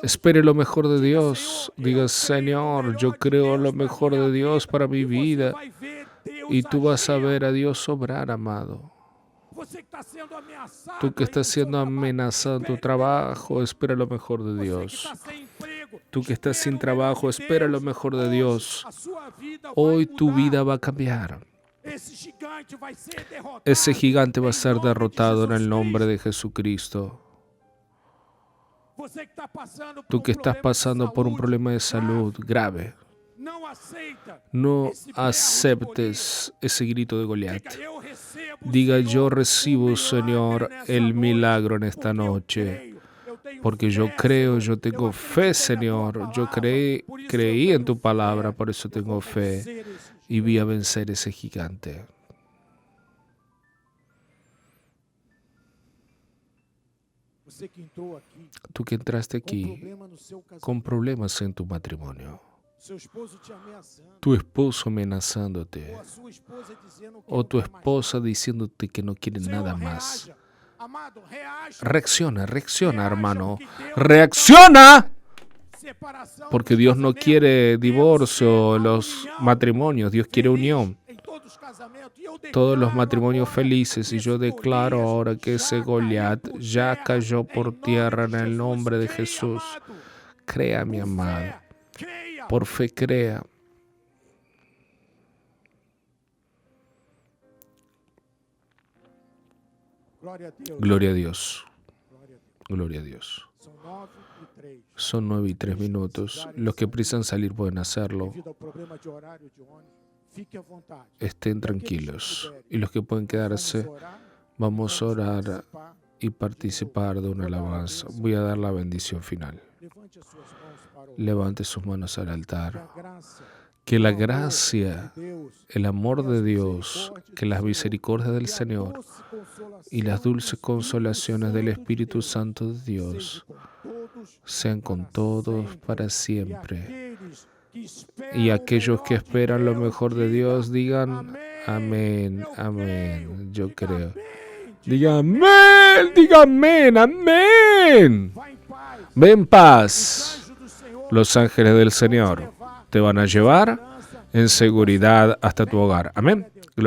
A: Espere lo mejor de Dios. Diga, Señor, yo creo lo mejor de Dios para mi vida. Y tú vas a ver a Dios obrar, amado. Tú que estás siendo amenazado en tu trabajo, espera lo mejor de Dios. Tú que estás sin trabajo, espera lo mejor de Dios. Hoy tu vida va a cambiar. Ese gigante va a ser derrotado en el nombre de Jesucristo. Tú que estás pasando por un problema de salud grave, no aceptes ese grito de Goliat. Diga, yo recibo, Señor, el milagro en esta noche. Porque yo creo, yo tengo fe, Señor. Yo creí en tu palabra, por eso tengo fe. Y vi a vencer ese gigante. Tú que entraste aquí con problemas en tu matrimonio, tu esposo amenazándote, o tu esposa diciéndote que no quiere nada más. Reacciona, hermano. ¡Reacciona! Porque Dios no quiere divorcio en los matrimonios, Dios quiere unión. todos los matrimonios felices, y yo declaro ahora que ese Goliat ya cayó por tierra en el nombre de Jesús. Crea, mi amado. Por fe, crea. Gloria a Dios. Gloria a Dios. Son 9:03. Los que precisan salir pueden hacerlo. Estén tranquilos. Y los que pueden quedarse, vamos a orar y participar de una alabanza. Voy a dar la bendición final. Levante sus manos al altar. Que la gracia, el amor de Dios, que las misericordias del Señor y las dulces consolaciones del Espíritu Santo de Dios sean con todos para siempre. Y aquellos que esperan lo mejor de Dios digan amén, amén. Yo creo. Diga amén, diga amén, amén. Ve en paz. Los ángeles del Señor te van a llevar en seguridad hasta tu hogar. Amén.